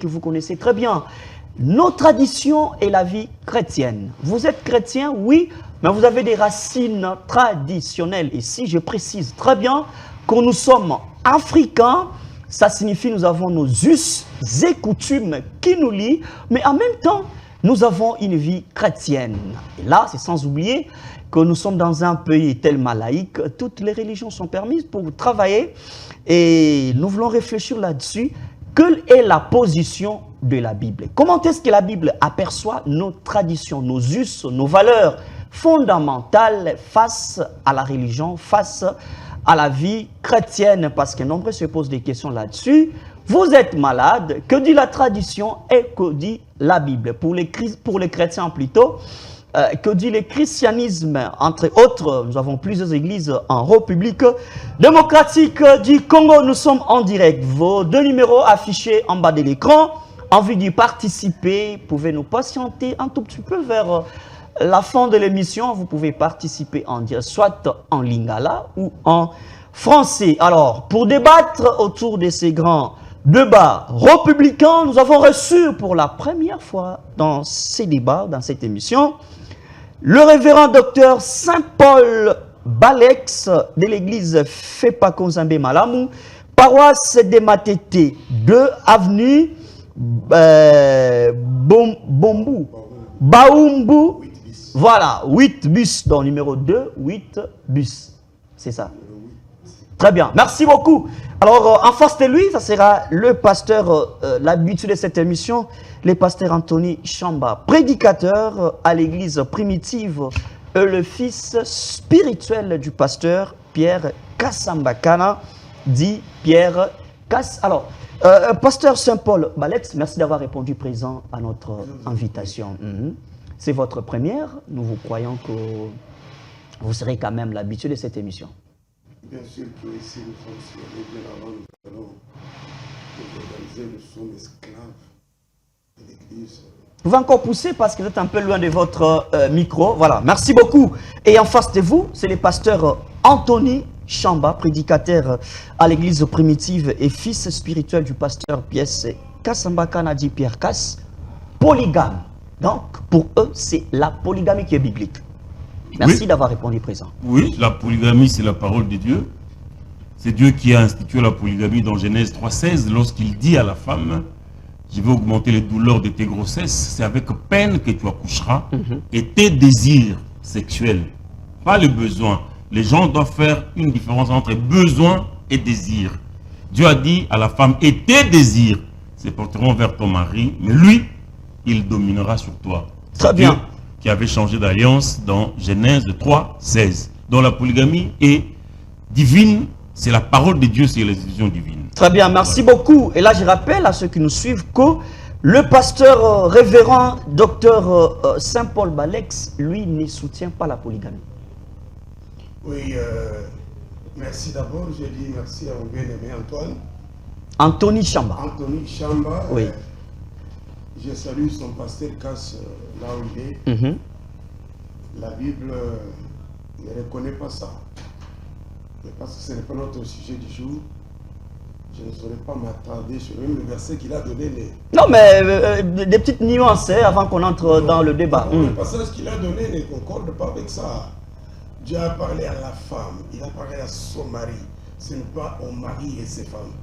que vous connaissez très bien. Nos traditions et la vie chrétienne. Vous êtes chrétien, oui, mais vous avez des racines traditionnelles. Et si je précise très bien que nous sommes africains, ça signifie que nous avons nos us et coutumes qui nous lient, mais en même temps, nous avons une vie chrétienne. Et là, c'est sans oublier que nous sommes dans un pays tellement laïque, toutes les religions sont permises pour travailler. Et nous voulons réfléchir là-dessus. Quelle est la position de la Bible? Comment est-ce que la Bible aperçoit nos traditions, nos us, nos valeurs fondamentales face à la religion, face à la vie chrétienne? Parce que nombreux se posent des questions là-dessus. Vous êtes malade, que dit la tradition et que dit la Bible? Pour les chrétiens plutôt, que dit le christianisme? Entre autres, nous avons plusieurs églises en République démocratique du Congo. Nous sommes en direct. Vos deux numéros affichés en bas de l'écran. Envie d'y participer, pouvez nous patienter un tout petit peu vers la fin de l'émission. Vous pouvez participer en direct, soit en lingala ou en français. Alors, pour débattre autour de ces grands débats républicains, nous avons reçu pour la première fois dans ces débats, dans cette émission, le révérend docteur Saint-Paul Balex de l'église Fepa Konzambe Malamu, paroisse de Matete 2, avenue Baumbu. Voilà, 8 bus, dans numéro 2, 8 bus. C'est ça. Très bien, merci beaucoup. Alors, en face de lui, ça sera le pasteur, l'habitude de cette émission, le pasteur Anthony Chamba, prédicateur à l'église primitive, et le fils spirituel du pasteur Pierre Kassambakana, dit Pierre Kass. Alors, pasteur Saint-Paul Balex, merci d'avoir répondu présent à notre invitation. C'est votre première. Nous vous croyons que vous serez quand même l'habitude de cette émission. Bien sûr que ici nous fonctionnons bien avant, nous allons organiser, nous sommes esclaves de l'Église. Vous pouvez encore pousser parce que vous êtes un peu loin de votre micro. Voilà, merci beaucoup. Et en face de vous, c'est le pasteur Anthony Chamba, prédicateur à l'église primitive et fils spirituel du pasteur Piès Kassamba Kanadi Pierre Kass, polygame. Donc, pour eux, c'est la polygamie qui est biblique. Merci d'avoir répondu présent. Oui, la polygamie, c'est la parole de Dieu. C'est Dieu qui a institué la polygamie dans Genèse 3,16 lorsqu'il dit à la femme, je vais augmenter les douleurs de tes grossesses, c'est avec peine que tu accoucheras, et tes désirs sexuels, pas le besoin. Les gens doivent faire une différence entre besoin et désir. Dieu a dit à la femme, et tes désirs se porteront vers ton mari, mais lui, il dominera sur toi. Très bien. Dieu qui avait changé d'alliance dans Genèse 3,16. Donc la polygamie est divine, c'est la parole de Dieu, c'est l'institution divine. Très bien, merci beaucoup. Et là, je rappelle à ceux qui nous suivent que le pasteur révérend docteur Saint-Paul Balex, lui, ne soutient pas la polygamie. Oui, merci d'abord. Je dis merci à mon bien-aimé Antoine. Anthony Chamba. Anthony Chamba. Oui. Je salue son pasteur Kass là où il est. La Bible ne reconnaît pas ça. Mais parce que ce n'est pas notre sujet du jour, je ne saurais pas m'attarder sur même le verset qu'il a donné. Non, mais des petites nuances avant qu'on entre dans le débat. Le passage qu'il a donné ne concorde pas avec ça. Dieu a parlé à la femme, il a parlé à son mari. Ce n'est pas au mari et ses femmes.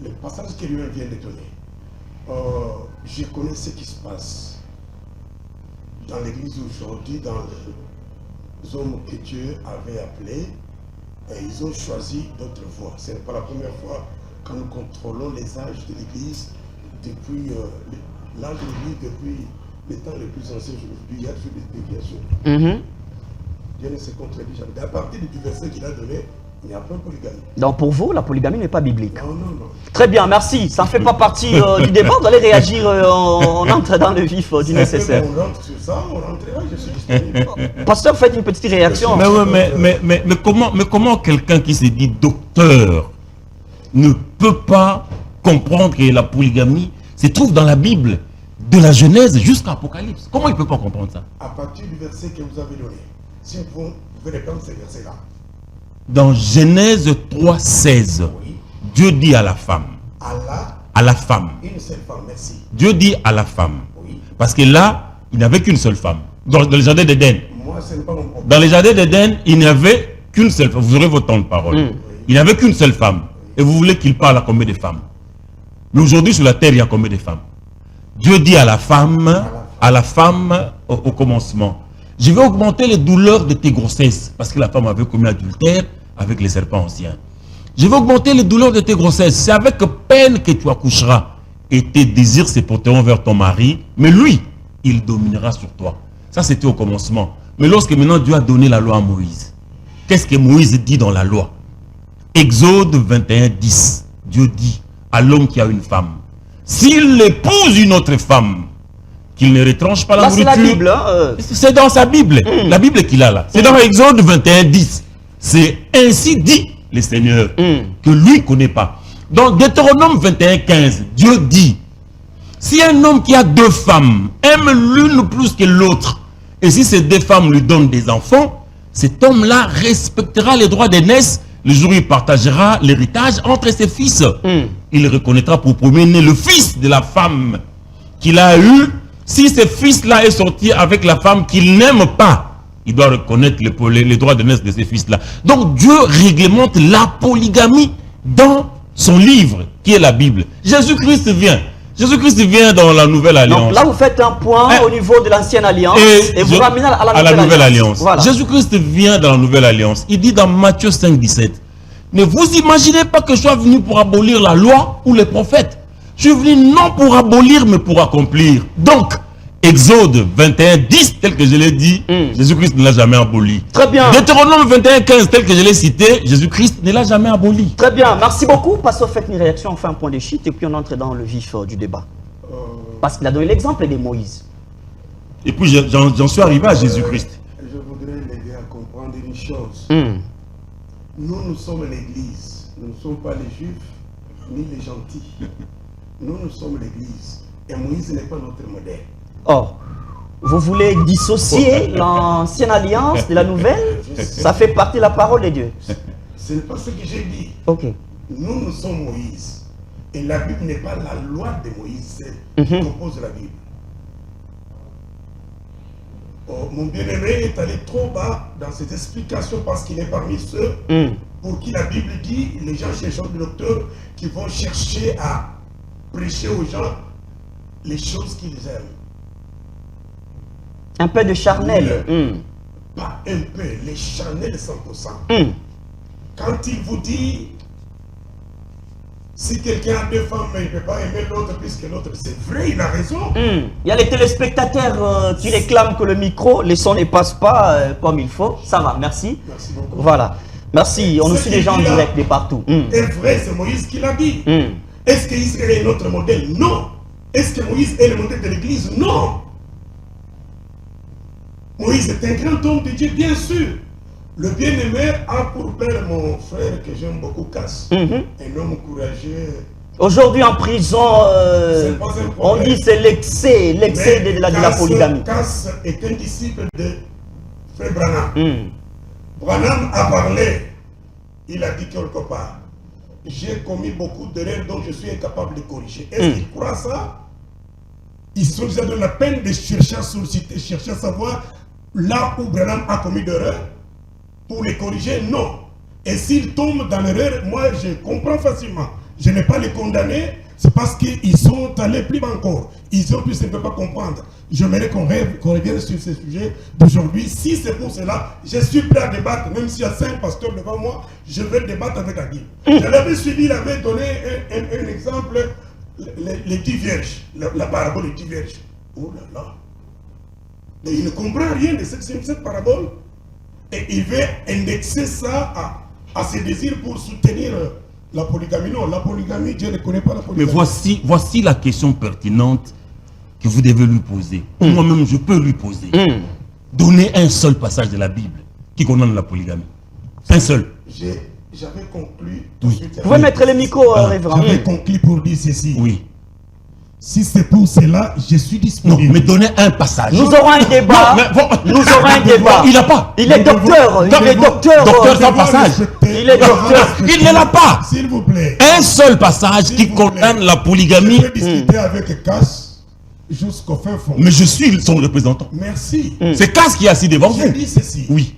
Le passage que lui-même vient de donner. Je connais ce qui se passe dans l'église aujourd'hui, dans les hommes que Dieu avait appelés, et ils ont choisi d'autres voies. Ce n'est pas la première fois que nous contrôlons les âges de l'église depuis l'âge de l'église, depuis les temps les plus anciens. Il y a toujours des déviations. Dieu ne se contredit jamais. À partir du verset qu'il a donné, il n'y a pas de polygamie. Donc pour vous, la polygamie n'est pas biblique. Non, non, non. Très bien, merci. Ça ne fait pas partie du débat. Vous allez réagir, on entre dans le vif du nécessaire. On rentre sur ça, on rentrera, je suis disponible. Pasteur, faites une petite réaction. Mais comment quelqu'un qui se dit docteur ne peut pas comprendre que la polygamie se trouve dans la Bible, de la Genèse jusqu'à l'Apocalypse? Comment il ne peut pas comprendre ça? À partir du verset que vous avez donné, si vous pouvez reprendre ce verset-là. Dans Genèse 3,16, Oui. Dieu dit à la femme, Allah à la femme. Une seule femme, merci. Dieu dit à la femme. Oui. Parce que là, il n'avait qu'une seule femme. Dans le jardin d'Éden. Moi, ce n'est pas mon problème. Dans le jardin d'Éden, il n'y avait qu'une seule femme. Vous aurez votre temps de parole. Il n'y avait qu'une seule femme. Et vous voulez qu'il parle à combien de femmes? Mais aujourd'hui, sur la terre, il y a combien de femmes? Dieu dit à la femme au commencement, je vais augmenter les douleurs de tes grossesses. Parce que la femme avait commis adultère avec les serpents anciens. Je vais augmenter les douleurs de tes grossesses. C'est avec peine que tu accoucheras. Et tes désirs se porteront vers ton mari. Mais lui, il dominera sur toi. Ça, c'était au commencement. Mais lorsque maintenant Dieu a donné la loi à Moïse, qu'est-ce que Moïse dit dans la loi? Exode 21, 10. Dieu dit à l'homme qui a une femme, s'il épouse une autre femme, qu'il ne retranche pas la nourriture. C'est la Bible. Hein, C'est dans sa Bible. La Bible qu'il a là. C'est dans Exode 21, 10. C'est ainsi dit le Seigneur, que lui ne connaît pas. Dans Deutéronome 21, 15, Dieu dit, si un homme qui a deux femmes aime l'une plus que l'autre, et si ces deux femmes lui donnent des enfants, cet homme-là respectera les droits d'aînesse. Le jour où il partagera l'héritage entre ses fils. Il reconnaîtra pour premier-né le fils de la femme qu'il a eu. Si ce fils-là est sorti avec la femme qu'il n'aime pas, il doit reconnaître les droits d'aînesse de ces fils-là. Donc Dieu réglemente la polygamie dans son livre, qui est la Bible. Jésus-Christ vient. Jésus-Christ vient dans la Nouvelle Alliance. Donc là, vous faites un point au niveau de l'Ancienne Alliance et vous ramenez à la Nouvelle Alliance. Voilà. Jésus-Christ vient dans la Nouvelle Alliance. Il dit dans Matthieu 5, 17, ne vous imaginez pas que je sois venu pour abolir la loi ou les prophètes. Je suis venu non pour abolir, mais pour accomplir. Donc, Exode 21, 10, tel que je l'ai dit, Jésus-Christ ne l'a jamais aboli. Très bien. Deutéronome 21, 15, tel que je l'ai cité, Jésus-Christ ne l'a jamais aboli. Très bien, merci beaucoup. Passons, faites une réaction, on fait un point de chute et puis on entre dans le vif du débat. Parce qu'il a donné l'exemple de Moïse. Et puis j'en suis arrivé à Jésus-Christ. Je voudrais l'aider à comprendre une chose. Nous sommes l'Église. Nous ne sommes pas les Juifs ni les gentils. Nous sommes l'Église. Et Moïse n'est pas notre modèle. Or, vous voulez dissocier l'ancienne alliance de la nouvelle? Ça fait partie de la parole de Dieu. Ce n'est pas ce que j'ai dit. Ok. Nous sommes Moïse. Et la Bible n'est pas la loi de Moïse qui compose la Bible. Oh, mon bien-aimé est allé trop bas dans cette explication parce qu'il est parmi ceux pour qui la Bible dit, les gens cherchent des docteurs qui vont chercher à prêcher aux gens les choses qu'ils aiment. Un peu de charnel. Pas un peu, les charnels 100%. Quand il vous dit, si quelqu'un a deux femmes, mais il ne peut pas aimer l'autre plus que l'autre, c'est vrai, il a raison. Il y a les téléspectateurs qui réclament que le micro, les sons ne passent pas comme il faut. Ça va, merci. Merci beaucoup. Voilà. Merci, on nous suit les gens en direct de partout. C'est vrai, c'est Moïse qui l'a dit. Est-ce qu'Israël est notre modèle? Non. Est-ce que Moïse est le modèle de l'Église? Non. Moïse est un grand homme de Dieu, bien sûr. Le bien-aimé a pour père mon frère que j'aime beaucoup, Cass. Un homme courageux. Aujourd'hui en prison, on dit c'est l'excès de la polygamie. Cass est un disciple de frère Branham. Branham a parlé. Il a dit quelque part, j'ai commis beaucoup d'erreurs dont je suis incapable de corriger. Est-ce qu'il croit ça? Ils sont déjà dans la peine de chercher à solliciter, chercher à savoir là où Branham a commis d'erreurs pour les corriger. Non. Et s'ils tombent dans l'erreur, moi je comprends facilement. Je n'ai pas les condamner, c'est parce qu'ils sont allés plus bas encore. Ils ont pu ne peuvent pas comprendre. J'aimerais qu'on revienne sur ce sujet d'aujourd'hui. Si c'est pour cela, je suis prêt à débattre, même s'il y a 5 pasteurs devant moi, je vais débattre avec la Bible. Je l'avais suivi, il avait donné un exemple, les 10 vierges, la parabole des 10 vierges. Oh là là. Mais il ne comprend rien de cette parabole. Et il veut indexer ça à ses désirs pour soutenir la polygamie. Non, la polygamie, Dieu ne connaît pas la polygamie. Mais voici la question pertinente que vous devez lui poser. Moi-même, je peux lui poser. Donnez un seul passage de la Bible qui condamne la polygamie. Un seul. J'avais conclu. Oui. Vous pouvez mettre les micros, révérend. J'avais conclu pour dire ceci. Oui. Si c'est pour cela, je suis disponible. Non, mais donnez un passage. Nous aurons un débat. Nous aurons un débat. Il n'a pas. Il est docteur. Il est docteur. Docteur sans passage. Il il est docteur. Il ne l'a pas. S'il vous plaît. Un seul passage S'il qui vous plaît. condamne la polygamie. Je peux discuter avec Cass jusqu'au fin fond. Mais je suis son représentant. Merci. C'est Cass qui est assis devant Je vous. dis ceci. Oui.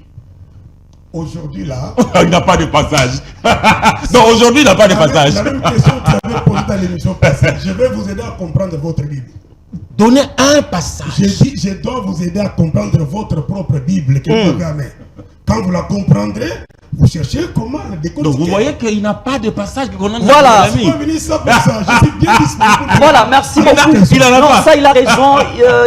Aujourd'hui, là. Il n'a pas de passage. Non, aujourd'hui, il n'a pas de passage. La même question que tu avais posée dans l'émission passée. Je vais vous aider à comprendre votre Bible. Donnez un passage. J'ai dit, je dois vous aider à comprendre votre propre Bible que vous avez à main. Quand vous la comprendrez, vous cherchez comment la décortiquer. Donc vous voyez qu'il n'a pas de passage qui condamne Voilà. la Je suis polygamie. pas venu ça pour ça. Je suis bien disponible. Voilà, merci beaucoup. Il en a Non, pas. ça, il a raison.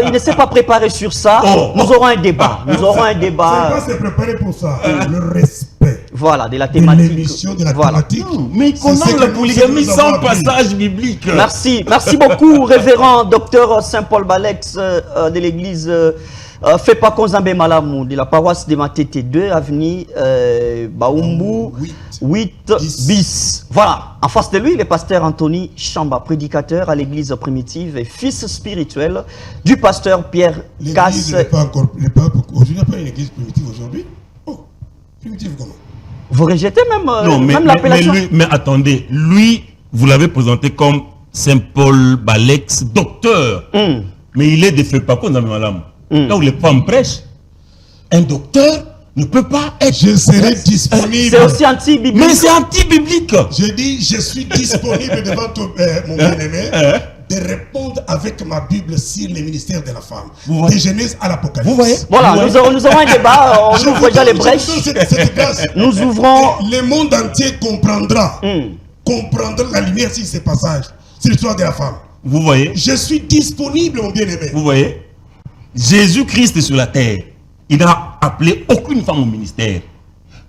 Il ne s'est pas préparé sur ça. Oh. Nous aurons un débat. Nous aurons un C'est débat. pas se préparer pour ça. Le respect Voilà, de la de thématique. l'émission, de la Voilà. thématique. Mais il C'est ce condamne que la nous polygamie avons sans appris. passage biblique. Merci. Merci beaucoup, révérend docteur Saint-Paul Balex de l'église Fepa Konzambe Malamou, de la paroisse de Matete 2, avenue Baumbu 8 bis. Voilà. En face de lui, le pasteur Anthony Chamba, prédicateur à l'église primitive et fils spirituel du pasteur Pierre L'église Casse. n'est pas encore. Aujourd'hui, il n'y a pas une église primitive aujourd'hui. Oh, primitive comment? Vous rejetez même, Non, même l'appellation. mais attendez, lui, vous l'avez présenté comme Saint-Paul Balex, docteur. Mais il est de Fepako dans Malam. Là où les femmes prêchent, un docteur ne peut pas être. Je serai disponible. C'est aussi anti-biblique. Mais c'est anti-biblique. Je dis, je suis disponible devant mon bien-aimé de répondre avec ma Bible sur les ministères de la femme. Vous voyez? De Genèse à l'Apocalypse. Vous voyez? Voilà, nous aurons un débat, on Je ouvre vous déjà donne- les je brèches. vous donne cette grâce. Nous ouvrons. Et le monde entier comprendra. Comprendra la lumière sur ces passages, sur l'histoire de la femme. Vous voyez? Je suis disponible, mon bien-aimé. Vous voyez? Jésus-Christ est sur la terre. Il n'a appelé aucune femme au ministère.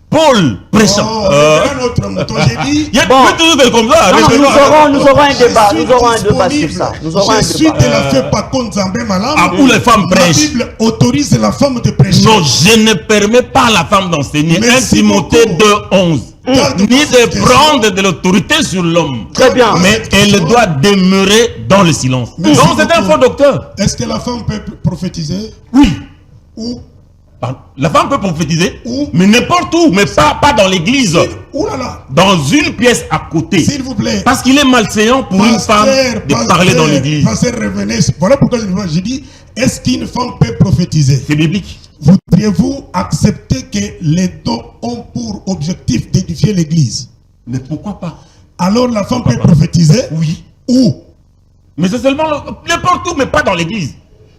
Paul prêchant. Oh, c'est un autre mouton. J'ai dit. Il y a Bon. toujours des comme ça. Non, référez-vous. nous aurons un débat. Je suis Nous aurons un débat sur disponible. ça. Nous aurons un Je suis débat. de la fête par contre Zambé Malam. Ah, où les femmes La prêchent. Bible autorise la femme de prêcher. Non, je ne permets pas à la femme d'enseigner. 1 Merci Timothée beaucoup. 2:11. Garde-moi Ni cette de question. prendre de l'autorité sur l'homme. Très bien. Mais elle doit demeurer dans le silence. Merci Donc c'est un beaucoup. faux docteur. Est-ce que la femme peut prophétiser? Oui. Ou La femme peut prophétiser, Où? mais n'importe où, mais pas dans l'église. Ouh là là. Dans une pièce à côté. S'il vous plaît. Parce qu'il est malséant pour une femme de parler dans l'église. Pasteur, revenez. Voilà pourquoi j'ai dit, est-ce qu'une femme peut prophétiser? C'est biblique. Voudriez-vous accepter que les dons ont pour objectif d'édifier l'église? Mais pourquoi pas? Alors la femme peut prophétiser? Oui. Où? Mais c'est seulement n'importe où, mais pas dans l'église.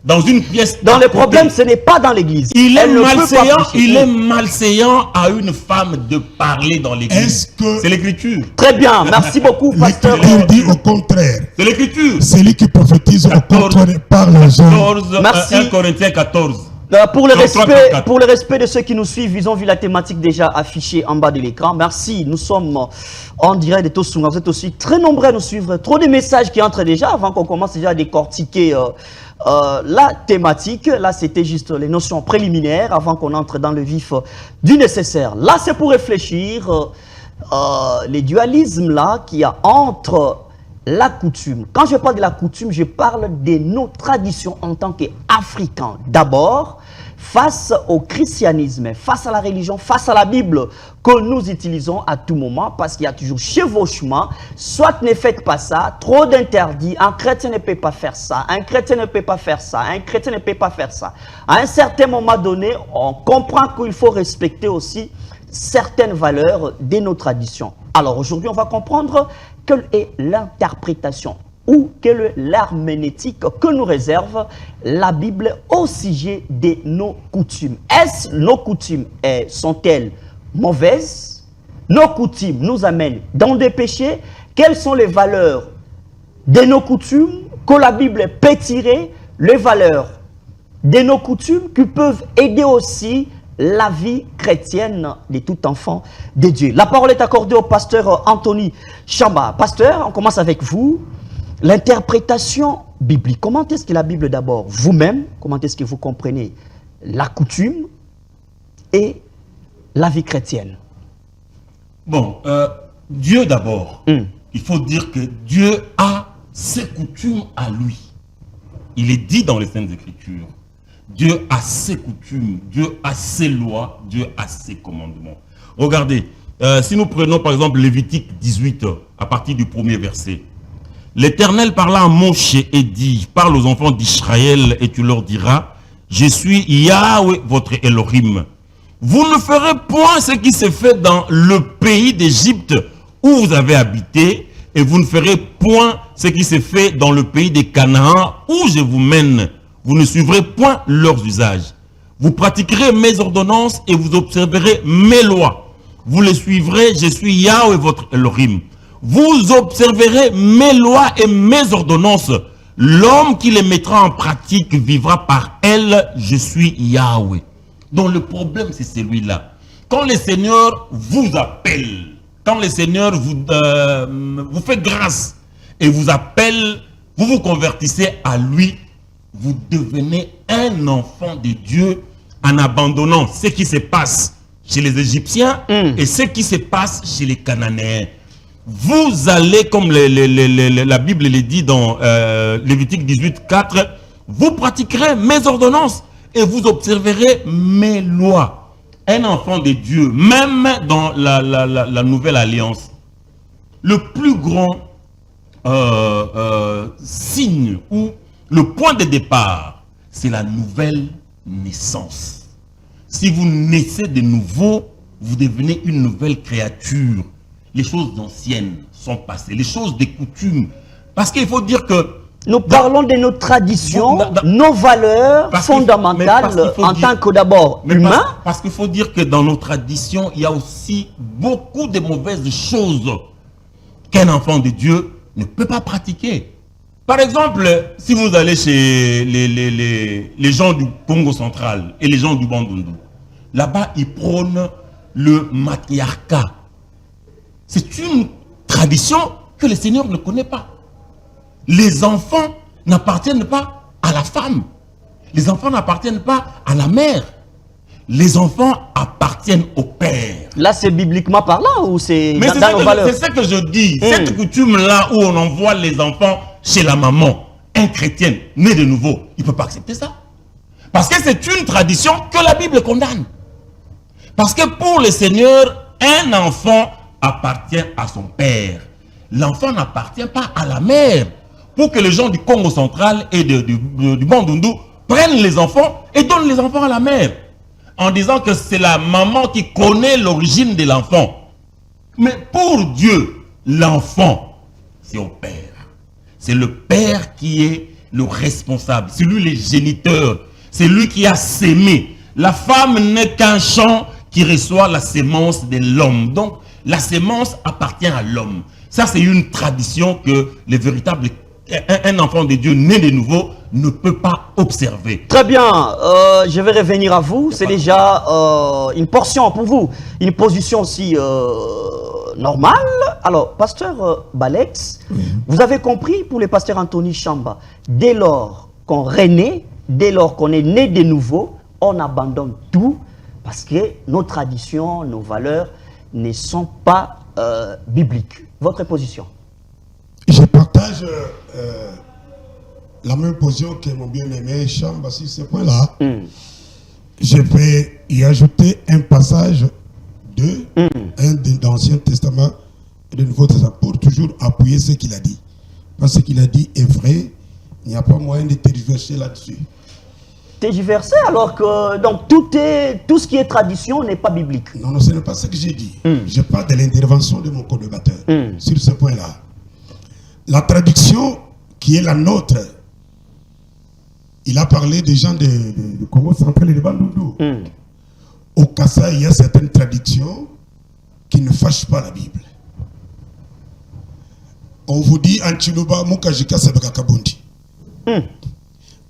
Dans une pièce. Dans à les côté. problèmes, ce n'est pas dans l'église. Il est Elle ne peut pas malséant, prêcher. il est malséant à une femme de parler dans l'église. Est-ce que- C'est l'écriture. Très bien, merci beaucoup, pasteur. L'Écriture dit au contraire. C'est l'écriture. Celui qui prophétise au 14. contraire par les hommes. 14, Merci. 1 Corinthiens 14. Pour le, Donc, respect, 34. pour le respect de ceux qui nous suivent, ils ont vu la thématique déjà affichée en bas de l'écran. Merci, nous sommes en direct de Tosunga. Vous êtes aussi très nombreux à nous suivre. Trop de messages qui entrent déjà avant qu'on commence déjà à décortiquer la thématique. Là, c'était juste les notions préliminaires avant qu'on entre dans le vif du nécessaire. Là, c'est pour réfléchir les dualismes là qu'il y a entre la coutume. Quand je parle de la coutume, je parle de nos traditions en tant qu'Africains. D'abord, face au christianisme, face à la religion, face à la Bible que nous utilisons à tout moment, parce qu'il y a toujours chevauchement, soit ne faites pas ça, trop d'interdits, un chrétien ne peut pas faire ça, un chrétien ne peut pas faire ça, un chrétien ne peut pas faire ça. À un certain moment donné, on comprend qu'il faut respecter aussi certaines valeurs de nos traditions. Alors aujourd'hui, on va comprendre quelle est l'interprétation ou quelle est l'herméneutique que nous réserve la Bible au sujet de nos coutumes. Est-ce nos coutumes sont-elles mauvaises? Nos coutumes nous amènent dans des péchés? Quelles sont les valeurs de nos coutumes que la Bible peut tirer? Les valeurs de nos coutumes qui peuvent aider aussi la vie chrétienne de tout enfant de Dieu. La parole est accordée au pasteur Anthony Chamba. Pasteur, on commence avec vous. L'interprétation biblique. Comment est-ce que la Bible d'abord, vous-même, comment est-ce que vous comprenez la coutume et la vie chrétienne? Bon, Dieu d'abord. Il faut dire que Dieu a ses coutumes à lui. Il est dit dans les Saintes Écritures. Dieu a ses coutumes, Dieu a ses lois, Dieu a ses commandements. Regardez, Si nous prenons par exemple Lévitique 18, à partir du premier verset. L'Éternel parla à Moshe et dit, parle aux enfants d'Israël et tu leur diras, je suis Yahweh votre Elohim. Vous ne ferez point ce qui s'est fait dans le pays d'Égypte où vous avez habité, et vous ne ferez point ce qui s'est fait dans le pays des Canaan où je vous mène. Vous ne suivrez point leurs usages. Vous pratiquerez mes ordonnances et vous observerez mes lois. Vous les suivrez, je suis Yahweh votre Elohim. Vous observerez mes lois et mes ordonnances. L'homme qui les mettra en pratique vivra par elles, je suis Yahweh. Donc le problème c'est celui-là. Quand le Seigneur vous appelle, quand le Seigneur vous fait grâce et vous appelle, vous vous convertissez à lui, vous devenez un enfant de Dieu en abandonnant ce qui se passe chez les Égyptiens et ce qui se passe chez les Cananéens. Vous allez, comme la Bible le dit dans Lévitique 18, 4, vous pratiquerez mes ordonnances et vous observerez mes lois. Un enfant de Dieu, même dans la nouvelle alliance, le plus grand signe ou le point de départ, c'est la nouvelle naissance. Si vous naissez de nouveau, vous devenez une nouvelle créature. Les choses anciennes sont passées, les choses des coutumes. Parce qu'il faut dire que... Nous parlons de nos traditions, nos valeurs fondamentales en tant que d'abord humains. Parce qu'il faut dire que dans nos traditions, il y a aussi beaucoup de mauvaises choses qu'un enfant de Dieu ne peut pas pratiquer. Par exemple, si vous allez chez les gens du Congo central et les gens du Bandundu, là-bas, ils prônent le matriarcat. C'est une tradition que le Seigneur ne connaît pas. Les enfants n'appartiennent pas à la femme. Les enfants n'appartiennent pas à la mère. Les enfants appartiennent au père. Là, c'est bibliquement parlant ou c'est dans nos valeurs? C'est ce que je dis. Cette coutume-là où on envoie les enfants chez la maman, un chrétien né de nouveau, il ne peut pas accepter ça. Parce que c'est une tradition que la Bible condamne. Parce que pour le Seigneur, un enfant appartient à son père. L'enfant n'appartient pas à la mère. Pour que les gens du Congo central et du Bandundu prennent les enfants et donnent les enfants à la mère. En disant que c'est la maman qui connaît l'origine de l'enfant. Mais pour Dieu, l'enfant, c'est au père. C'est le père qui est le responsable. C'est lui le géniteur. C'est lui qui a sémé. La femme n'est qu'un champ qui reçoit la sémence de l'homme. Donc, la sémence appartient à l'homme. Ça, c'est une tradition que les véritables... Un enfant de Dieu né de nouveau ne peut pas observer. Très bien, je vais revenir à vous. C'est déjà une portion pour vous, une position aussi normale. Alors, pasteur Balex, vous avez compris pour le pasteur Anthony Chamba, dès lors qu'on renaît, dès lors qu'on est né de nouveau, on abandonne tout parce que nos traditions, nos valeurs ne sont pas bibliques. Votre position? Je partage la même position que mon bien-aimé Chamba sur ce point-là. Je vais y ajouter un passage de l'Ancien Testament et du Nouveau Testament pour toujours appuyer ce qu'il a dit. Parce que ce qu'il a dit est vrai, il n'y a pas moyen de tergiverser là-dessus. Tergiverser alors que donc tout ce qui est tradition n'est pas biblique. Non, non, ce n'est pas ce que j'ai dit. Je parle de l'intervention de mon co-débatteur sur ce point-là. La traduction qui est la nôtre, il a parlé des gens de Congo central et de Bandundu. Au Kassa, il y a certaines traductions qui ne fâchent pas la Bible. On vous dit Antiluba Mukajika Sabakakabundi.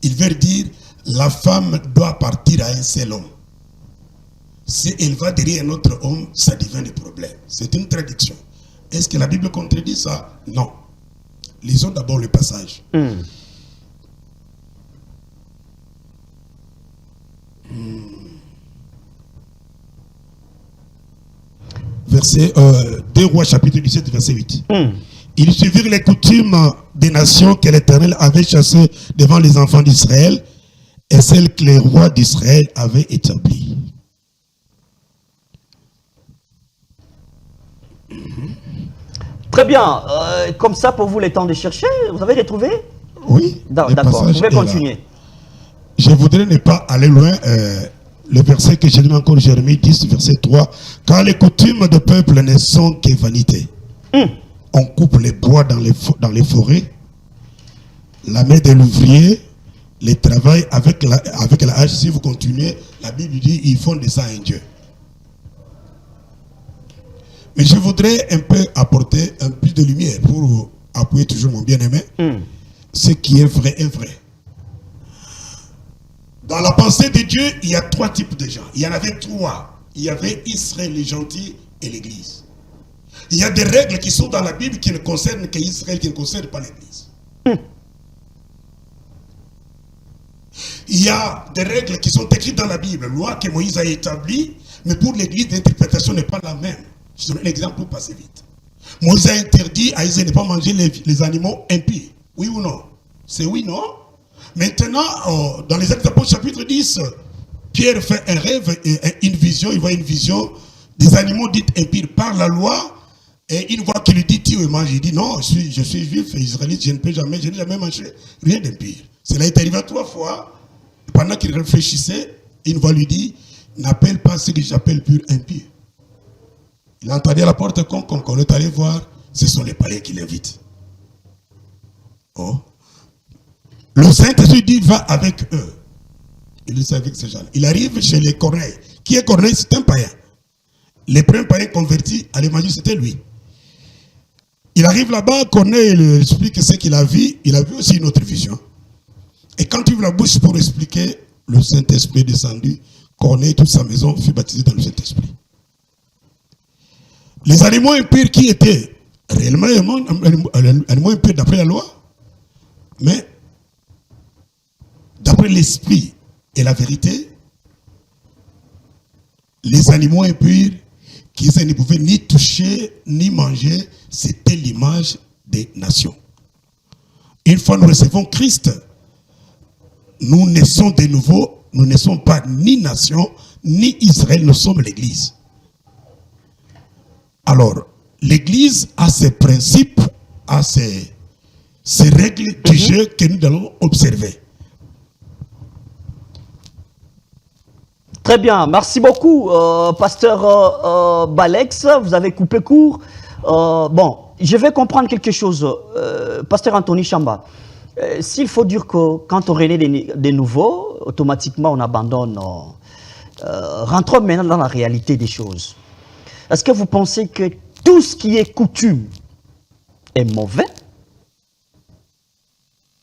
Il veut dire la femme doit partir à un seul homme. Si elle va derrière un autre homme, ça devient des problèmes. C'est une traduction. Est-ce que la Bible contredit ça? Non. Lisons d'abord le passage. Verset 2 Rois chapitre 17 verset 8. Ils suivirent les coutumes des nations que l'Éternel avait chassées devant les enfants d'Israël et celles que les rois d'Israël avaient établies. Très bien. Comme ça, pour vous, les temps de chercher, vous avez les trouvé? Oui. D'accord, vous pouvez continuer. Je voudrais ne pas aller loin. Le verset que j'ai lu encore, Jérémie 10, verset 3. Car les coutumes de peuple ne sont que vanité. On coupe les bois dans les forêts. La main de l'ouvrier, les travail avec la hache. Si vous continuez, la Bible dit ils font de ça un Dieu. Mais je voudrais un peu apporter un peu de lumière pour appuyer toujours mon bien-aimé. Ce qui est vrai est vrai. Dans la pensée de Dieu, il y a trois types de gens. Il y en avait trois. Il y avait Israël, les gentils, et l'Église. Il y a des règles qui sont dans la Bible qui ne concernent qu'Israël, qui ne concernent pas l'Église. Il y a des règles qui sont écrites dans la Bible, loi que Moïse a établie, mais pour l'Église, l'interprétation n'est pas la même. Je donne un exemple pour passer vite. Moïse a interdit à Israël de ne pas manger les animaux impies. Oui ou non? C'est oui, non? Maintenant, dans les Actes des Apôtres, chapitre 10, Pierre fait un rêve, une vision, il voit une vision des animaux dits impies par la loi, et une voix qui lui dit, tu et mange. Il dit, non, je suis juif et israélite, je n'ai jamais mangé rien d'impie. Cela est arrivé 3 fois. Pendant qu'il réfléchissait, une voix lui dit, n'appelle pas ce que j'appelle pur impie. Il a entendu à la porte quand on est allé voir, ce sont les païens qui l'invitent. Oh. Le Saint-Esprit dit, va avec eux. Il est avec ces gens. Il arrive chez les Corneilles. Qui est Corneille? C'est un païen. Les premiers païens convertis à l'évangile, c'était lui. Il arrive là-bas, Corneille lui explique ce qu'il a vu. Il a vu aussi une autre vision. Et quand il ouvre la bouche pour expliquer, le Saint-Esprit est descendu. Corneille, toute sa maison fut baptisée dans le Saint-Esprit. Les animaux impurs qui étaient réellement animaux impurs d'après la loi, mais d'après l'esprit et la vérité, les animaux impurs qui ne pouvaient ni toucher ni manger, c'était l'image des nations. Une fois nous recevons Christ, nous naissons de nouveau, nous ne sommes pas ni nation, ni Israël, nous sommes l'Église. Alors, l'Église a ses principes, a ses règles du jeu que nous allons observer. Très bien, merci beaucoup, pasteur Balex. Vous avez coupé court. Bon, je vais comprendre quelque chose. Pasteur Anthony Chamba, s'il faut dire que quand on renaît de nouveau, automatiquement on abandonne. Rentrons maintenant dans la réalité des choses. Est-ce que vous pensez que tout ce qui est coutume est mauvais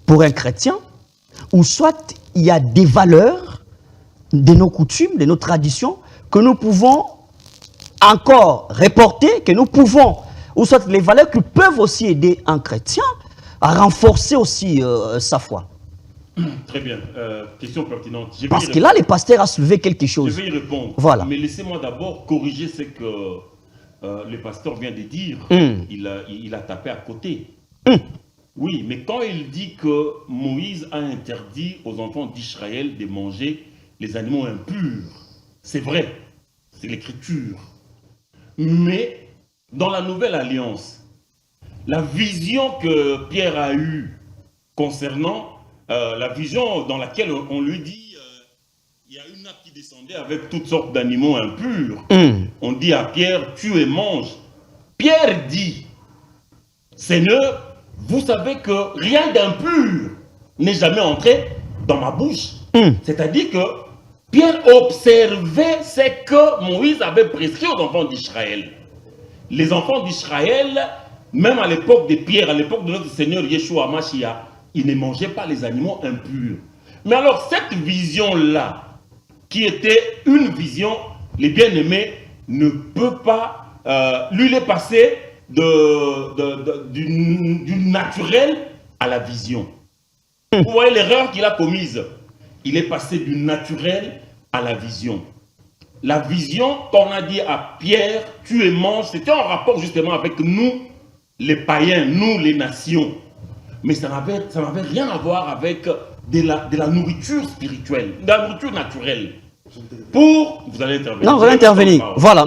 pour un chrétien? Ou soit il y a des valeurs de nos coutumes, de nos traditions, que nous pouvons encore reporter, que nous pouvons, ou soit les valeurs qui peuvent aussi aider un chrétien à renforcer aussi sa foi. Très bien. Question pertinente. Parce que là, le pasteur a soulevé quelque chose. Je vais y répondre. Voilà. Mais laissez-moi d'abord corriger ce que le pasteur vient de dire. Il a tapé à côté. Oui, mais quand il dit que Moïse a interdit aux enfants d'Israël de manger les animaux impurs, c'est vrai, c'est l'écriture. Mais dans la nouvelle alliance, la vision que Pierre a eue concernant la vision dans laquelle on lui dit il y a une nappe qui descendait avec toutes sortes d'animaux impurs. On dit à Pierre, tue et mange. Pierre dit, Seigneur, vous savez que rien d'impur n'est jamais entré dans ma bouche. C'est-à-dire que Pierre observait ce que Moïse avait prescrit aux enfants d'Israël. Les enfants d'Israël, même à l'époque de Pierre, à l'époque de notre Seigneur Yeshua Mashiach, ils ne mangeaient pas les animaux impurs. Mais alors cette vision-là, qui était une vision, les bien-aimés, ne peut pas lui les passer du naturel à la vision. Vous voyez l'erreur qu'il a commise. Il est passé du naturel à la vision. La vision, quand on a dit à Pierre, tu et mange, c'était en rapport justement avec nous, les païens, nous, les nations. Mais ça n'avait rien à voir avec de la nourriture spirituelle, de la nourriture naturelle. Vous allez intervenir. Non, vous allez intervenir. Voilà.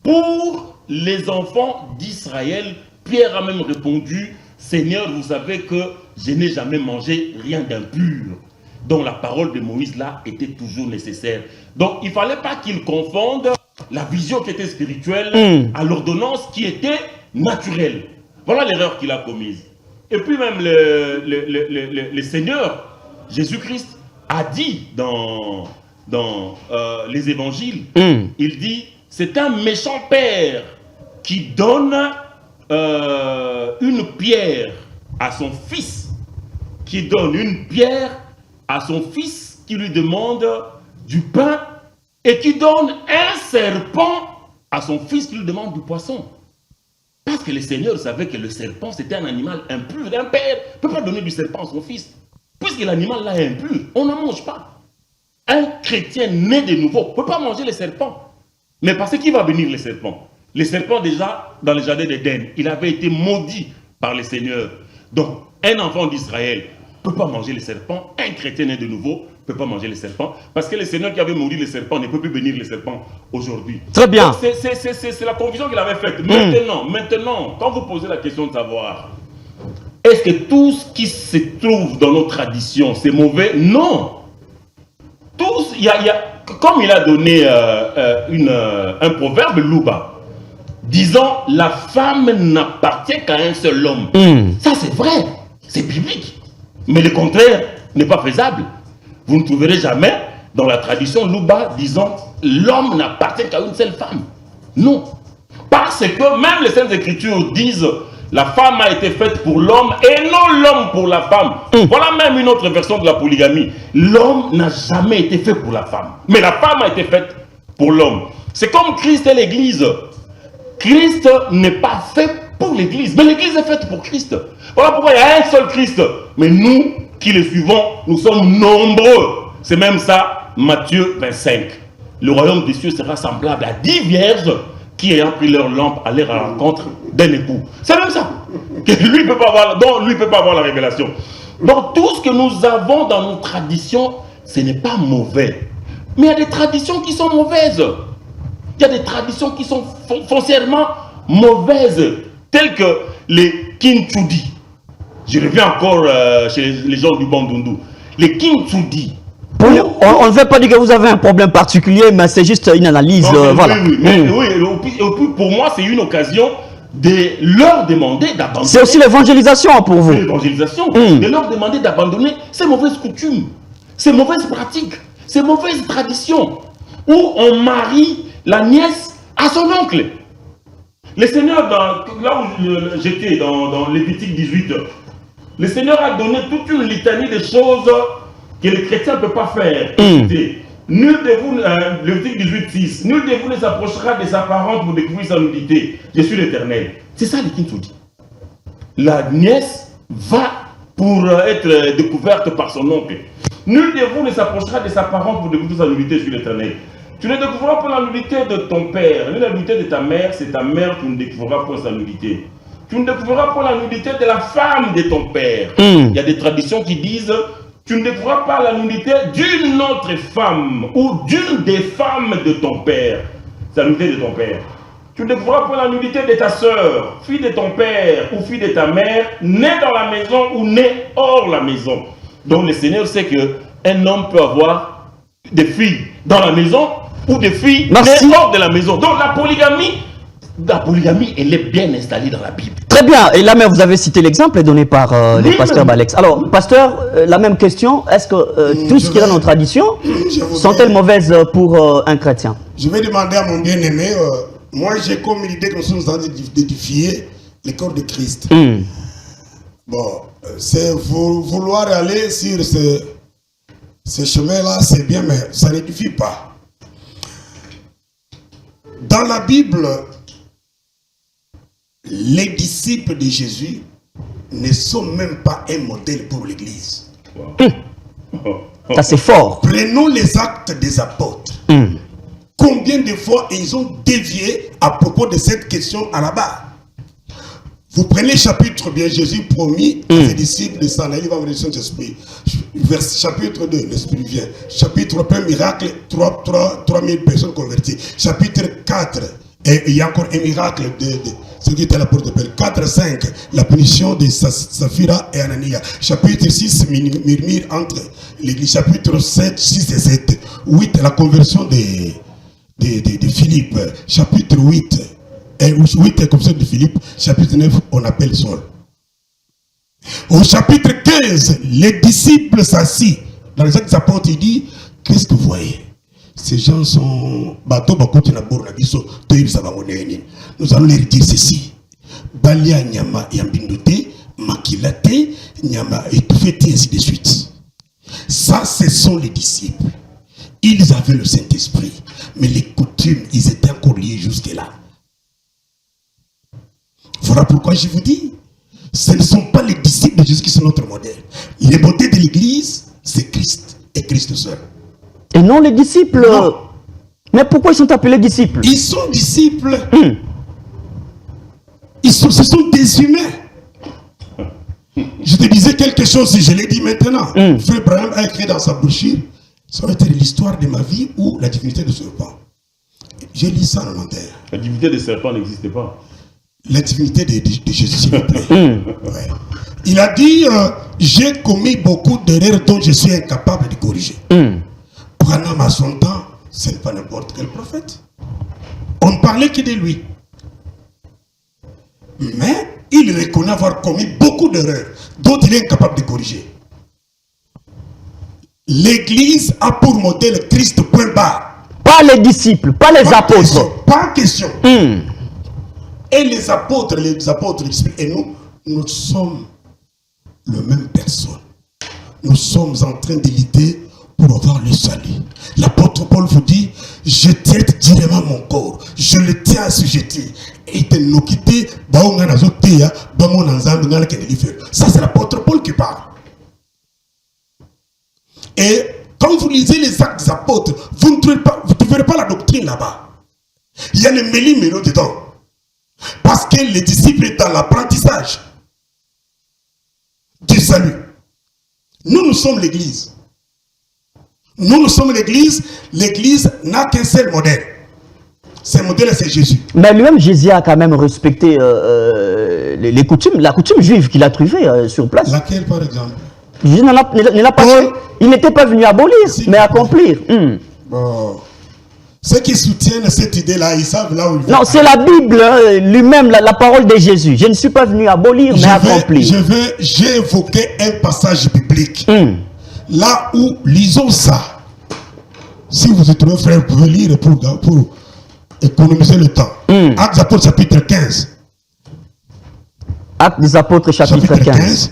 Pour les enfants d'Israël Pierre a même répondu, Seigneur, vous savez que je n'ai jamais mangé rien d'impur. Donc la parole de Moïse là était toujours nécessaire. Donc il ne fallait pas qu'il confonde la vision qui était spirituelle à l'ordonnance qui était naturelle. Voilà l'erreur qu'il a commise. Et puis même le Seigneur, Jésus-Christ, a dit dans les évangiles, il dit, c'est un méchant père qui donne une pierre à son fils, qui donne une pierre à son fils qui lui demande du pain et qui donne un serpent à son fils qui lui demande du poisson. Parce que le Seigneur savait que le serpent c'était un animal impur. Un père ne peut pas donner du serpent à son fils. Puisque l'animal là est impur, on n'en mange pas. Un chrétien né de nouveau ne peut pas manger les serpents. Mais parce qu'il va bénir les serpents. Les serpents déjà, dans le jardin d'Éden, il avait été maudit par le Seigneur. Donc, un enfant d'Israël ne peut pas manger les serpents. Un chrétien né de nouveau ne peut pas manger les serpents. Parce que le Seigneur qui avait maudit les serpents ne peut plus bénir les serpents aujourd'hui. Très bien. C'est la confusion qu'il avait faite. Maintenant, quand vous posez la question de savoir, est-ce que tout ce qui se trouve dans nos traditions, c'est mauvais? Non. Tous, comme il a donné un proverbe, Louba, disant la femme n'appartient qu'à un seul homme. Ça c'est vrai, c'est biblique. Mais le contraire n'est pas faisable. Vous ne trouverez jamais dans la tradition Louba disant l'homme n'appartient qu'à une seule femme. Non. Parce que même les Saintes Écritures disent la femme a été faite pour l'homme et non l'homme pour la femme. Voilà même une autre version de la polygamie. L'homme n'a jamais été fait pour la femme. Mais la femme a été faite pour l'homme. C'est comme Christ et l'Église. Christ n'est pas fait pour l'Église. Mais l'Église est faite pour Christ. Voilà pourquoi il y a un seul Christ. Mais nous qui le suivons, nous sommes nombreux. C'est même ça, Matthieu 25. Le royaume des cieux sera semblable à 10 vierges qui ayant pris leur lampe allaient à la rencontre d'un époux. C'est même ça. Que lui ne peut pas avoir, dont lui peut pas avoir la révélation. Donc tout ce que nous avons dans nos traditions, ce n'est pas mauvais. Mais il y a des traditions qui sont mauvaises. Il y a des traditions qui sont foncièrement mauvaises, telles que les Kintsugi. Je reviens encore chez les gens du Bandundu. Les Kintsugi. On ne veut pas dire que vous avez un problème particulier, mais c'est juste une analyse. Non, voilà. Oui, pour moi, c'est une occasion de leur demander d'abandonner. C'est aussi l'évangélisation pour vous. L'évangélisation, de leur demander d'abandonner ces mauvaises coutumes, ces mauvaises pratiques, ces mauvaises traditions, où on marie la nièce à son oncle. Le Seigneur, là où j'étais, dans Lévitique 18, le Seigneur a donné toute une litanie de choses que les chrétiens ne peuvent pas faire. Nul de vous, Lévitique 18:6, nul de vous ne s'approchera de sa parente pour découvrir sa nudité. Je suis l'Éternel. C'est ça les Kintsugi. La nièce va pour être découverte par son oncle. Nul de vous ne s'approchera de sa parente pour découvrir sa nudité. Je suis l'Éternel. Tu ne découvriras pas la nudité de ton père, ni la nudité de ta mère, c'est ta mère qui ne découvrira pas sa nudité. Tu ne découvriras pas la nudité de la femme de ton père. Il y a des traditions qui disent tu ne découvriras pas la nudité d'une autre femme ou d'une des femmes de ton père. C'est la nudité de ton père. Tu ne découvriras pas la nudité de ta soeur, fille de ton père ou fille de ta mère, née dans la maison ou née hors la maison. Donc le Seigneur sait qu'un homme peut avoir des filles dans la maison ou des filles nées hors de la maison. Donc la polygamie, elle est bien installée dans la Bible. Très bien. Et là même, vous avez cité l'exemple donné par le pasteur Balex. Alors, pasteur, la même question. Est-ce que tout ce qui est dans nos traditions sont-elles mauvaises pour un chrétien? Je vais demander à mon bien-aimé, moi j'ai comme l'idée que nous sommes en train d'édifier le corps de Christ. Bon, c'est vouloir aller sur ce chemin-là, c'est bien, mais ça n'édifie pas. Dans la Bible, les disciples de Jésus ne sont même pas un modèle pour l'Église. Ça c'est fort. Prenons les actes des apôtres. Combien de fois ils ont dévié à propos de cette question à la base? Vous prenez chapitre bien, Jésus promis à ses disciples de s'en aller, il va vous laisser l'esprit. Chapitre 2, l'esprit vient. Chapitre 1, miracle, 3000 personnes converties. Chapitre 4, Et il y a encore un miracle de ce qui était la porte de Pelle. 4-5, la punition de Saphira et Anania. Chapitre 6, murmure entre l'église. Chapitre 7, 6 et 7. 8, la conversion de Philippe. Chapitre 8, 8 la conversion de Philippe. Chapitre 9, on appelle Saul. Au chapitre 15, les disciples s'assit. Dans les Actes des Apôtres, il dit, qu'est-ce que vous voyez? Ces gens sont... Nous allons leur dire ceci. Balia nyama yambindote, makilate, nyama étouffete, ainsi de suite. Ça, ce sont les disciples. Ils avaient le Saint-Esprit. Mais les coutumes, ils étaient encore liés jusque-là. Voilà pourquoi je vous dis, ce ne sont pas les disciples de Jésus qui sont notre modèle. Les modèles de l'Église, c'est Christ et Christ seul. Et non les disciples. Non. Mais pourquoi ils sont appelés disciples? Ils sont disciples. Ce sont des humains. Je te disais quelque chose, si je l'ai dit maintenant. Frère Branham a écrit dans sa brochure, ça va être l'histoire de ma vie ou la divinité de serpent. J'ai lu ça en entier. La divinité des serpents n'existait pas. La divinité de Jésus, s'il vous plaît. Ouais. Il a dit, j'ai commis beaucoup d'erreurs dont je suis incapable de corriger. Branham à son temps, ce n'est pas n'importe quel prophète. On ne parlait que de lui. Mais il reconnaît avoir commis beaucoup d'erreurs dont il est incapable de corriger. L'Église a pour modèle Christ, point barre. Pas les disciples, pas les apôtres. Pas question. Et les apôtres, et nous sommes la même personne. Nous sommes en train de lutter pour avoir le salut. L'apôtre Paul vous dit, je traite directement mon corps, je le tiens assujetti. Et nous quitter, ça c'est l'apôtre Paul qui parle. Et quand vous lisez les Actes des Apôtres, vous ne trouverez pas la doctrine là-bas. Il y a les méli-mélo dedans. Parce que les disciples sont dans l'apprentissage du salut. Nous sommes l'Église. Nous sommes l'Église. L'Église n'a qu'un seul modèle. Ce modèle, c'est Jésus. Mais lui-même, Jésus a quand même respecté les coutumes, la coutume juive qu'il a trouvée sur place. Laquelle, par exemple? Jésus il n'était pas venu abolir, mais accomplir. Bon. Ceux qui soutiennent cette idée-là, ils savent là où ils vont. Non, c'est la Bible, lui-même, la parole de Jésus. Je ne suis pas venu abolir, mais accomplir. J'ai évoqué un passage biblique. Là où, lisons ça. Si vous êtes un frère, vous pouvez lire pour économiser le temps. Actes des Apôtres, chapitre 15. Actes des Apôtres, chapitre 15.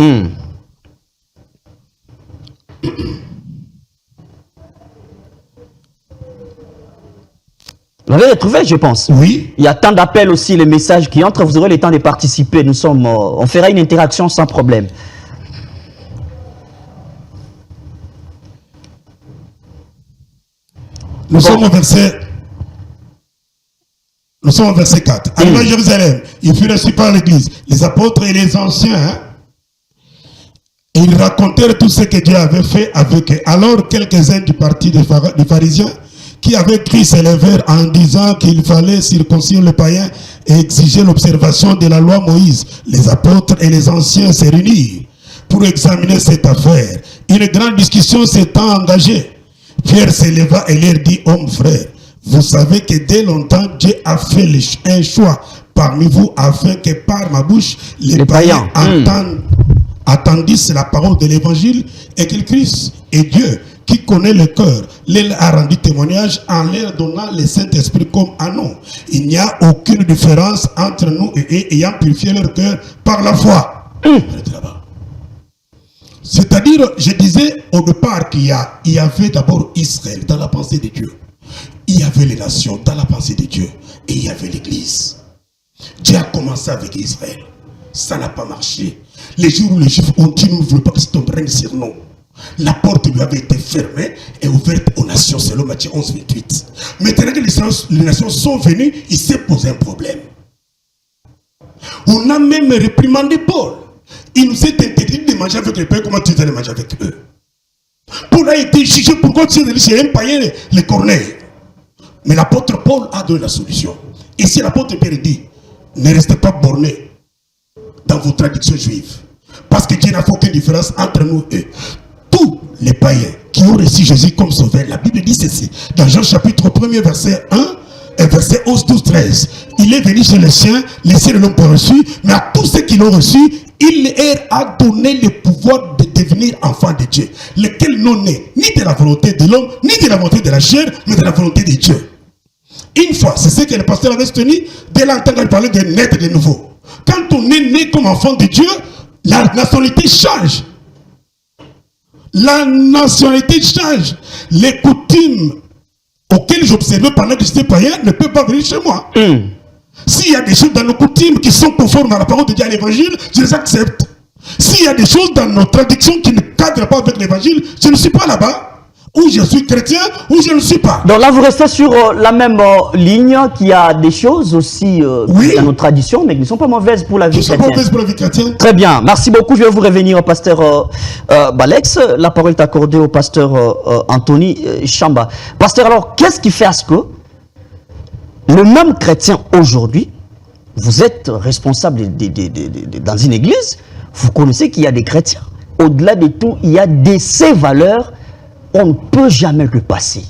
Vous l'avez trouvé, je pense. Oui. Il y a tant d'appels aussi, les messages qui entrent, vous aurez le temps de participer. On fera une interaction sans problème. Nous sommes au verset 4. Arrivé à Jérusalem, ils furent reçus par l'Église, les apôtres et les anciens. Et ils racontèrent tout ce que Dieu avait fait avec eux. Alors quelques-uns du parti des pharisiens qui avaient cru s'élevèrent en disant qu'il fallait circoncire les païens et exiger l'observation de la loi Moïse. Les apôtres et les anciens se réunirent pour examiner cette affaire. Une grande discussion s'étant engagée. Pierre s'éleva et leur dit, hommes frères, vous savez que dès longtemps Dieu a fait un choix parmi vous afin que par ma bouche les païens attendissent la parole de l'évangile et qu'ils crissent. Et Dieu, qui connaît le cœur, leur a rendu témoignage en leur donnant le Saint-Esprit comme à nous. Il n'y a aucune différence entre nous et eux ayant purifié leur cœur par la foi. C'est-à-dire, je disais au départ qu'il y avait d'abord Israël dans la pensée de Dieu. Il y avait les nations dans la pensée de Dieu. Et il y avait l'Église. Dieu a commencé avec Israël. Ça n'a pas marché. Les jours où les Juifs ont dit, nous ne voulons pas que c'est un règne sur nous. La porte lui avait été fermée et ouverte aux nations, selon Matthieu 11, 28. Maintenant que les nations sont venues, il s'est posé un problème. On a même réprimandé Paul. Il nous est interdit de manger avec les païens, comment tu allais manger avec eux. Paul a été jugé pour continuer de chez un païen, les corneilles. Mais l'apôtre Paul a donné la solution. Ici, l'apôtre Pierre dit, ne restez pas bornés dans vos traditions juives. Parce que Dieu n'a fait aucune différence entre nous et eux. Tous les païens qui ont reçu Jésus comme sauveur, la Bible dit ceci, dans Jean chapitre 1er, verset 1, et verset 11, 12, 13. Il est venu chez les siens ne l'ont pas reçu, mais à tous ceux qui l'ont reçu, il leur a donné le pouvoir de devenir enfants de Dieu, lequel n'ont né ni de la volonté de l'homme, ni de la volonté de la chair, mais de la volonté de Dieu. Une fois, c'est ce que le pasteur avait soutenu, dès longtemps qu'il parlait de naître de nouveau. Quand on est né comme enfant de Dieu, la nationalité change. La nationalité change. Les coutumes auxquelles j'observais pendant que j'étais païen ne peuvent pas venir chez moi. S'il y a des choses dans nos coutumes qui sont conformes à la parole de Dieu à l'évangile, je les accepte. S'il y a des choses dans nos traditions qui ne cadrent pas avec l'évangile, je ne suis pas là-bas. Ou je suis chrétien, ou je ne suis pas. Donc là, vous restez sur la même ligne, qu'il y a des choses aussi dans nos traditions, mais qui ne sont pas mauvaises pour la vie chrétienne. Qui ne sont pas mauvaises pour la vie chrétienne. Très bien. Merci beaucoup. Je vais vous revenir au pasteur Balex. La parole est accordée au pasteur Anthony Chamba. Pasteur, alors, qu'est-ce qui fait à ce que le même chrétien aujourd'hui, vous êtes responsable dans une église, vous connaissez qu'il y a des chrétiens. Au-delà de tout, il y a ces valeurs. On ne peut jamais le passer.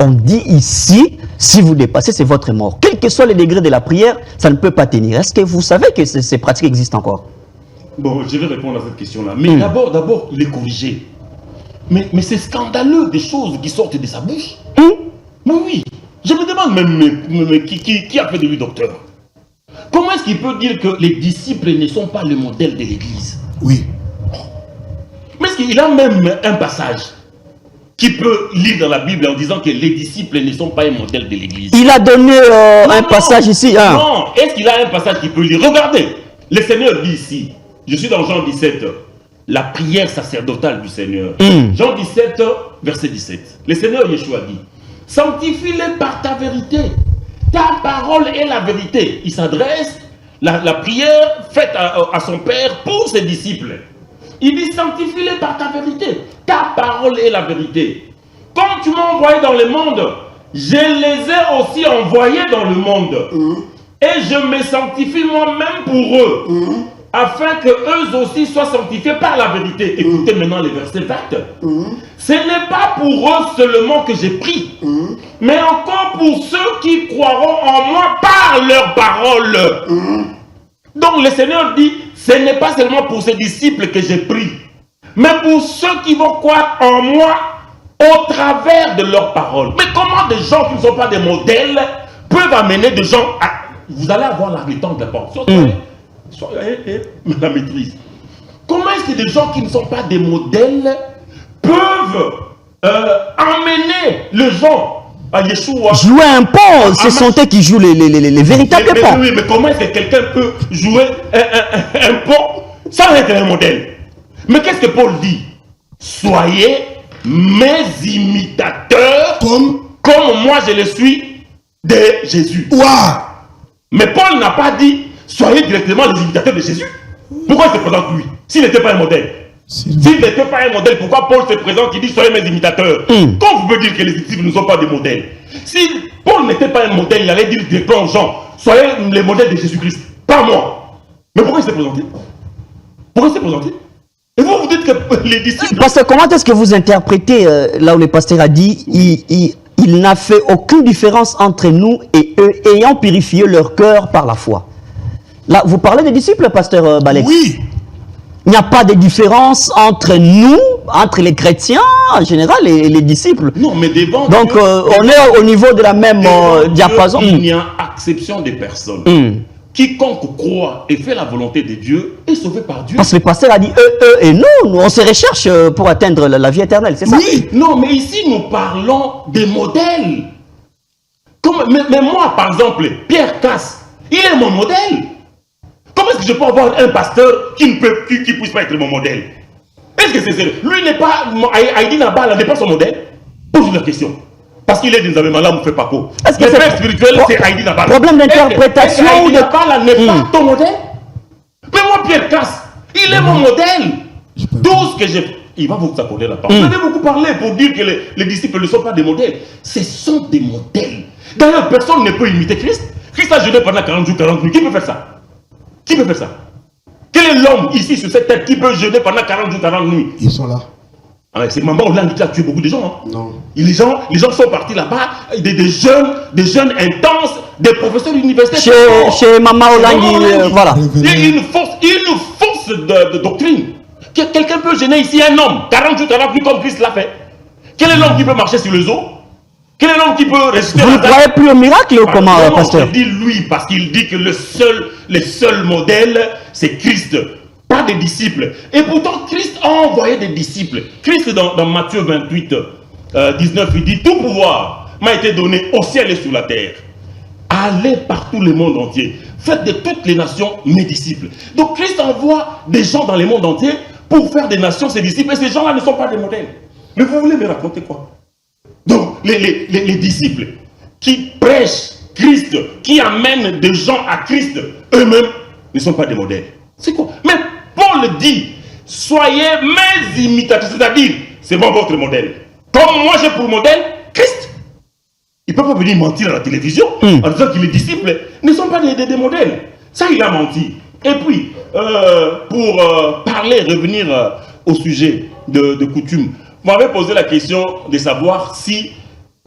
On dit ici, si vous dépassez, c'est votre mort. Quel que soit le degré de la prière, ça ne peut pas tenir. Est-ce que vous savez que ces pratiques existent encore? Bon, je vais répondre à cette question-là. Mais d'abord, les corriger. Mais c'est scandaleux des choses qui sortent de sa bouche. Mais oui, je me demande même qui a fait de lui docteur. Comment est-ce qu'il peut dire que les disciples ne sont pas le modèle de l'Église? Oui. Mais est-ce qu'il a même un passage qui peut lire dans la Bible en disant que les disciples ne sont pas un modèle de l'Église? Il a donné un passage ici. Non, est-ce qu'il a un passage qui peut lire? Regardez, le Seigneur dit ici, je suis dans Jean 17, la prière sacerdotale du Seigneur. Jean 17, verset 17. Le Seigneur Yeshua dit, sanctifie-les par ta vérité. Ta parole est la vérité. Il s'adresse, la prière faite à son Père pour ses disciples. Il dit, sanctifie-les par ta vérité. Ta parole est la vérité. Comme tu m'as envoyé dans le monde, je les ai aussi envoyés dans le monde. Et je me sanctifie moi-même pour eux. Afin que eux aussi soient sanctifiés par la vérité. Écoutez maintenant les versets 20. Ce n'est pas pour eux seulement que j'ai pris, mais encore pour ceux qui croiront en moi par leur parole. Donc le Seigneur dit, ce n'est pas seulement pour ses disciples que j'ai pris, mais pour ceux qui vont croire en moi au travers de leur parole. Mais comment des gens qui ne sont pas des modèles peuvent amener des gens à... Vous allez avoir la rétente de la parole. Soyez la maîtrise. Comment est-ce que des gens qui ne sont pas des modèles peuvent amener les gens à Yeshua? Jouer un pont, ce sont eux qui jouent les véritables ponts. Oui, mais comment est-ce que quelqu'un peut jouer un pont sans être un modèle? Mais qu'est-ce que Paul dit? Soyez mes imitateurs comme moi je le suis de Jésus. Mais Paul n'a pas dit soyez directement les imitateurs de Jésus. Pourquoi il se présente lui? S'il n'était pas un modèle. S'il n'était pas un modèle, pourquoi Paul se présente et dit soyez mes imitateurs? Comment vous pouvez dire que les disciples ne sont pas des modèles? Si Paul n'était pas un modèle, il allait dire directement aux gens soyez les modèles de Jésus-Christ, pas moi. Mais pourquoi il s'est présenté? Pourquoi il s'est présenté? Et vous, vous dites que les disciples... Parce que comment est-ce que vous interprétez là où le pasteur a dit il n'a fait aucune différence entre nous et eux, ayant purifié leur cœur par la foi. Là, vous parlez des disciples, pasteur Balex? Oui. Il n'y a pas de différence entre nous, entre les chrétiens en général et les disciples. Non, mais devant donc, Dieu, on est au niveau de la même diapason. Il n'y a exception des personnes. Quiconque croit et fait la volonté de Dieu est sauvé par Dieu. Parce que le pasteur a dit eux et nous, on se recherche pour atteindre la vie éternelle, c'est ça? Oui, non, mais ici nous parlons des modèles. Mais moi, par exemple, Pierre Casse, il est mon modèle. Comment est-ce que je peux avoir un pasteur qui ne puisse pas être mon modèle? Est-ce que c'est sérieux? Lui n'est pas, Haïdi Nabala n'est pas son modèle? Pose la question. Parce qu'il est dans un là, fait pas quoi. Est-ce que le père spirituel, c'est Haïdi Nabala. Problème d'interprétation ou de Nabala n'est pas ton modèle? Mais moi, Pierre Casse, il est mon modèle. Tout ce que j'ai... Il va vous accorder la parole. Vous avez beaucoup parlé pour dire que les disciples ne sont pas des modèles. Ce sont des modèles. D'ailleurs, personne ne peut imiter Christ. Christ a jeûné pendant 40 jours, 40 nuits. Qui peut faire ça? Qui peut faire ça? Quel est l'homme ici sur cette terre qui peut jeûner pendant 40 jours, 40 nuits? Ils sont là. Ah, c'est Maman Hollande qui a tué beaucoup de gens. Hein. Non. Et les gens sont partis là-bas, des jeunes intenses, des professeurs universitaires. Chez Maman Hollande, voilà. Il y a une force de doctrine. Quelqu'un peut gêner ici un homme, 40 jours, 40 nuits comme Christ l'a fait. Quel est l'homme qui peut marcher sur les eaux? Quel est l'homme qui peut résister? Vous ne croyez plus au miracle ou comment, pasteur? Je dis lui, parce qu'il dit que le seul modèle, c'est Christ, pas des disciples. Et pourtant, Christ a envoyé des disciples. Christ, dans Matthieu 28, 19, il dit, tout pouvoir m'a été donné au ciel et sur la terre. Allez partout le monde entier. Faites de toutes les nations mes disciples. Donc Christ envoie des gens dans le monde entier pour faire des nations ses disciples. Et ces gens-là ne sont pas des modèles. Mais vous voulez me raconter quoi? Donc les disciples qui prêchent Christ, qui amènent des gens à Christ, eux-mêmes ne sont pas des modèles. C'est quoi? Mais Paul dit, soyez mes imitateurs, c'est-à-dire, c'est moi votre modèle. Comme moi j'ai pour modèle Christ. Il ne peut pas venir mentir à la télévision en disant que les disciples ne sont pas des modèles. Ça, il a menti. Et puis, pour revenir au sujet de coutume, vous m'avez posé la question de savoir si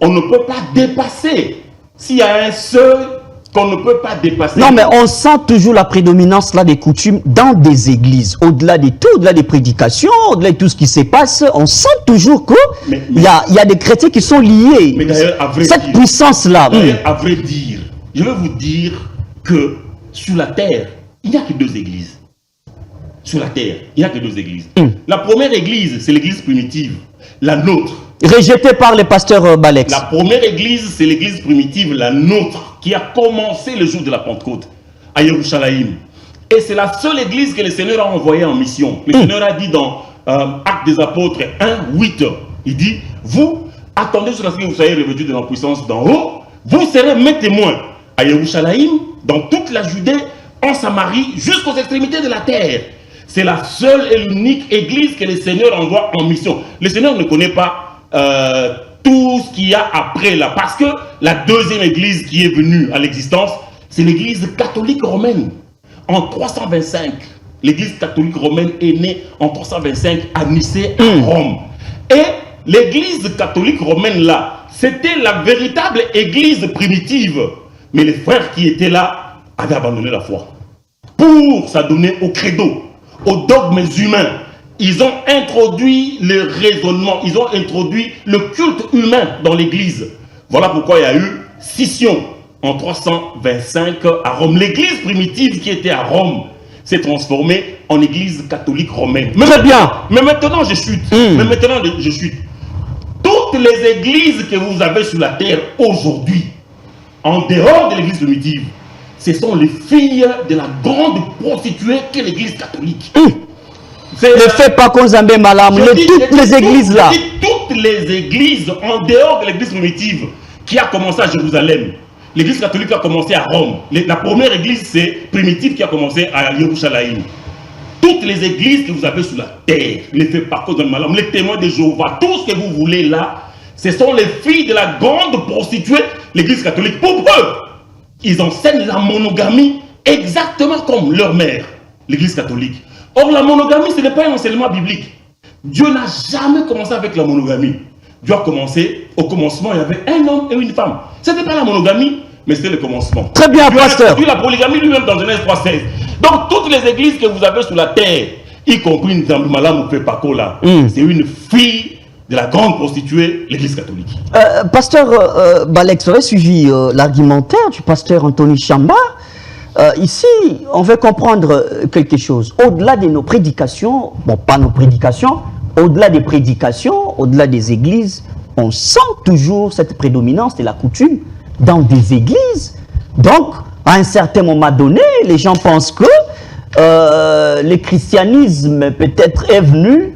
on ne peut pas dépasser, s'il y a un seuil qu'on ne peut pas dépasser. Non, mais on sent toujours la prédominance là des coutumes dans des églises. Au-delà de tout, au-delà des prédications, au-delà de tout ce qui se passe, on sent toujours qu'il y a des chrétiens qui sont liés. Mais d'ailleurs, à vrai cette puissance-là. À vrai dire, je vais vous dire que sur la terre, il n'y a que deux églises. Sur la terre, il n'y a que deux églises. La première église, c'est l'église primitive, la nôtre. Rejetée par le pasteur Balex. La première église, c'est l'église primitive, la nôtre, qui a commencé le jour de la Pentecôte, à Yerushalayim. Et c'est la seule église que le Seigneur a envoyée en mission. Le Seigneur a dit dans Actes des Apôtres 1, 8, il dit, vous, attendez jusqu'à ce que vous soyez revêtus de la puissance d'en haut, vous serez mes témoins à Yerushalayim, dans toute la Judée, en Samarie, jusqu'aux extrémités de la terre. C'est la seule et l'unique église que le Seigneur envoie en mission. Le Seigneur ne connaît pas tout ce qu'il y a après là. Parce que la deuxième église qui est venue à l'existence, c'est l'église catholique romaine. En 325, l'église catholique romaine est née en 325 à Nicée, à Rome. Et l'église catholique romaine là, c'était la véritable église primitive. Mais les frères qui étaient là avaient abandonné la foi. Pour s'adonner au credo, aux dogmes humains, ils ont introduit le raisonnement, ils ont introduit le culte humain dans l'église. Voilà pourquoi il y a eu scission en 325 à Rome. L'église primitive qui était à Rome s'est transformée en église catholique romaine. Très bien. Mais maintenant je chute. Mais maintenant je chute. Toutes les églises que vous avez sur la terre aujourd'hui, en dehors de l'église primitive, ce sont les filles de la grande prostituée qu'est l'église catholique. Ne fais pas qu'on s'en met mal à toutes les églises là. Toutes les églises en dehors de l'église primitive qui a commencé à Jérusalem. L'église catholique a commencé à Rome. La première église c'est primitive qui a commencé à Yerushalayim. Toutes les églises que vous avez sur la terre, les faits par cause de malheur, les témoins de Jéhovah, tout ce que vous voulez là, ce sont les filles de la grande prostituée, l'église catholique. Pour preuve, ils enseignent la monogamie exactement comme leur mère, l'église catholique. Or, la monogamie, ce n'est pas un enseignement biblique. Dieu n'a jamais commencé avec la monogamie. Dieu a commencé, au commencement, il y avait un homme et une femme. Ce n'était pas la monogamie, mais c'était le commencement. Très bien, Dieu pasteur. a introduit la polygamie lui-même dans Genèse 3,16. Donc, toutes les églises que vous avez sur la terre, y compris une Zambimala ou Pakola, c'est une fille de la grande prostituée, l'église catholique. Pasteur Balex, vous avez suivi l'argumentaire du pasteur Anthony Chamba. Ici, on veut comprendre quelque chose. Au-delà de nos prédications, bon, pas nos prédications, au-delà des prédications, au-delà des églises, on sent toujours cette prédominance de la coutume dans des églises. Donc, à un certain moment donné, les gens pensent que le christianisme peut-être est venu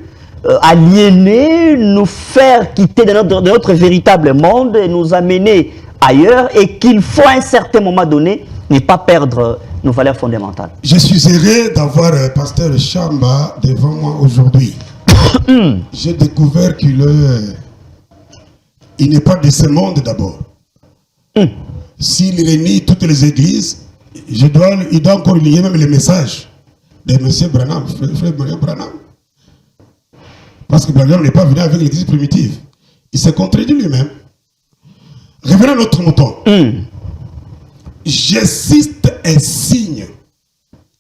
aliéner, nous faire quitter de notre véritable monde et nous amener ailleurs, et qu'il faut à un certain moment donné ne pas perdre nos valeurs fondamentales. Je suis heureux d'avoir pasteur Chamba devant moi aujourd'hui. J'ai découvert qu'il n'est pas de ce monde d'abord. s'il réunit toutes les églises, il doit encore lier même les messages de M. Branham, frère Branham. Parce que Branham n'est pas venu avec l'église primitive. Il s'est contredit lui-même. Revenons à notre mouton. J'assiste un signe.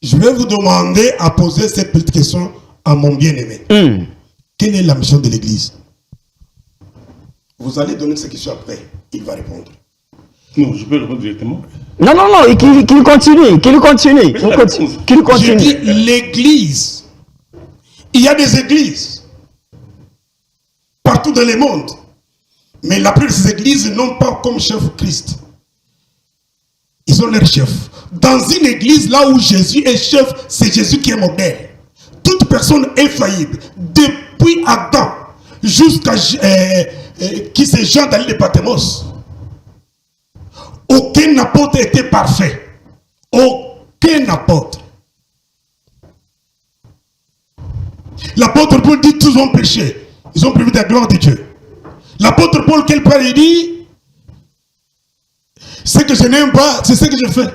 Je vais vous demander à poser cette petite question à mon bien-aimé. Quelle est la mission de l'église? Vous allez donner cette question après. Il va répondre. Non, je peux répondre directement. Non, non, non, qu'il continue, qu'il continue. Qu'il continue. Je dis l'église. Il y a des églises partout dans le monde. Mais la plupart de ces églises n'ont pas comme chef Christ. Ils ont leur chef. Dans une église, là où Jésus est chef, c'est Jésus qui est modèle. Toute personne est faillible. Depuis Adam jusqu'à qui c'est Jean dans l'île de Patmos. Aucun apôtre était parfait. Aucun apôtre. L'apôtre Paul dit tous ont péché. Ils ont privé de la gloire de Dieu. L'apôtre Paul, quel part il dit? Ce que je n'aime pas, c'est ce que je fais.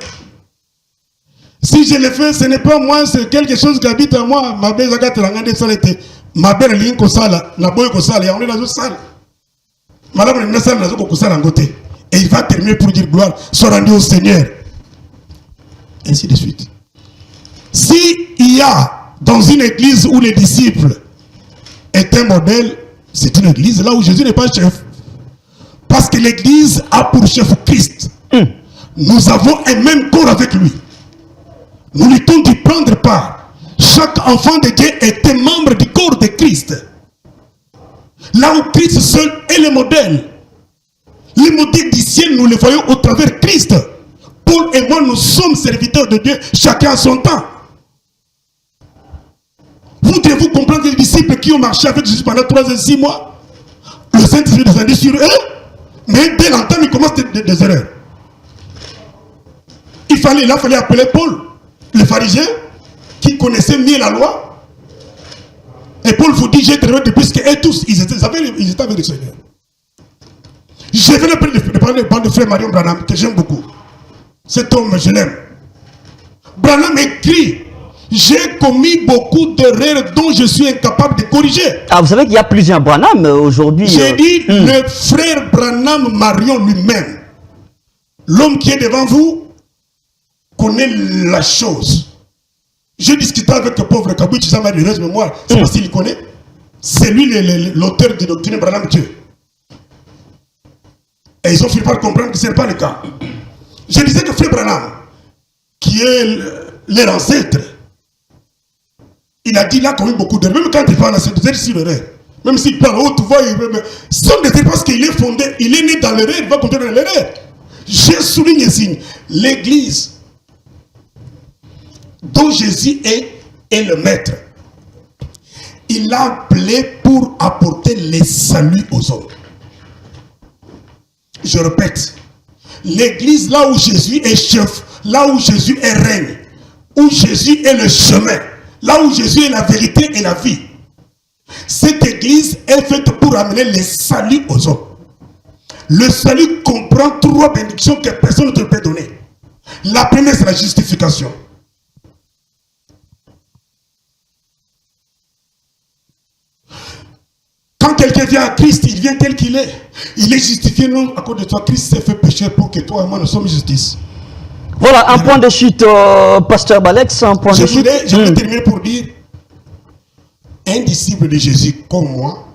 Si je le fais, ce n'est pas moi, c'est quelque chose qui habite en moi. Ma belle Zagat Langande Salete. Ma belle Linko Sala, Naboy Kosala, on est dans une salle. Madame le Nassal Nazo Kosala en côté. Et il va terminer pour dire gloire soit rendue au Seigneur. Ainsi de suite. S'il y a dans une église où les disciples est un modèle, c'est une église là où Jésus n'est pas chef. Parce que l'église a pour chef Christ. Nous avons un même corps avec lui. Nous luttons d'y prendre part. Chaque enfant de Dieu était membre du corps de Christ. Là où Christ seul est le modèle. Les modèles du ciel, nous les voyons au travers Christ. Paul et moi, nous sommes serviteurs de Dieu, chacun à son temps. Vous devez comprendre que les disciples qui ont marché avec Jésus pendant 3 et 6 mois, le Saint-Esprit descendait sur eux, mais dès longtemps, ils commencent des erreurs. Il fallait appeler Paul, le pharisien, qui connaissait mieux la loi. Et Paul vous dit, j'ai travaillé depuis que eux tous, ils étaient avec le Seigneur. Je vais de parler de frère Marion Branham, que j'aime beaucoup. Cet homme, je l'aime. Branham écrit, j'ai commis beaucoup d'erreurs dont je suis incapable de corriger. Ah, vous savez qu'il y a plusieurs Branham aujourd'hui. J'ai dit, le frère Branham Marion lui-même, l'homme qui est devant vous, connaît la chose. J'ai discuté avec le pauvre Kabouch, ça m'a dit, mais moi, c'est parce qu'il connaît. C'est lui l'auteur de doctrine Branham Dieu. Et ils ont fini par comprendre que ce n'est pas le cas. Je disais que frère Branham, qui est leur ancêtre, il a dit là commis beaucoup d'erreurs. Même quand il parle, c'est des erreurs sur l'erreur. Même s'il parle haut, tu vois, ce sont des erreurs parce qu'il est fondé, il est né dans l'erreur, il va continuer dans l'erreur. Je souligne un signe. L'église dont Jésus est le maître, il l'a appelé pour apporter les saluts aux hommes. Je répète, l'église là où Jésus est chef, là où Jésus est règne, où Jésus est le chemin, là où Jésus est la vérité et la vie. Cette église est faite pour amener les saluts aux hommes. Le salut comprend 3 bénédictions que personne ne te peut donner. La première, c'est la justification. Quand quelqu'un vient à Christ, il vient tel qu'il est. Il est justifié, non, à cause de toi. Christ s'est fait pécher pour que toi et moi nous sommes justice. Voilà, un point de chute, Pasteur Balex, un point de chute. Je vais terminer pour dire, un disciple de Jésus comme moi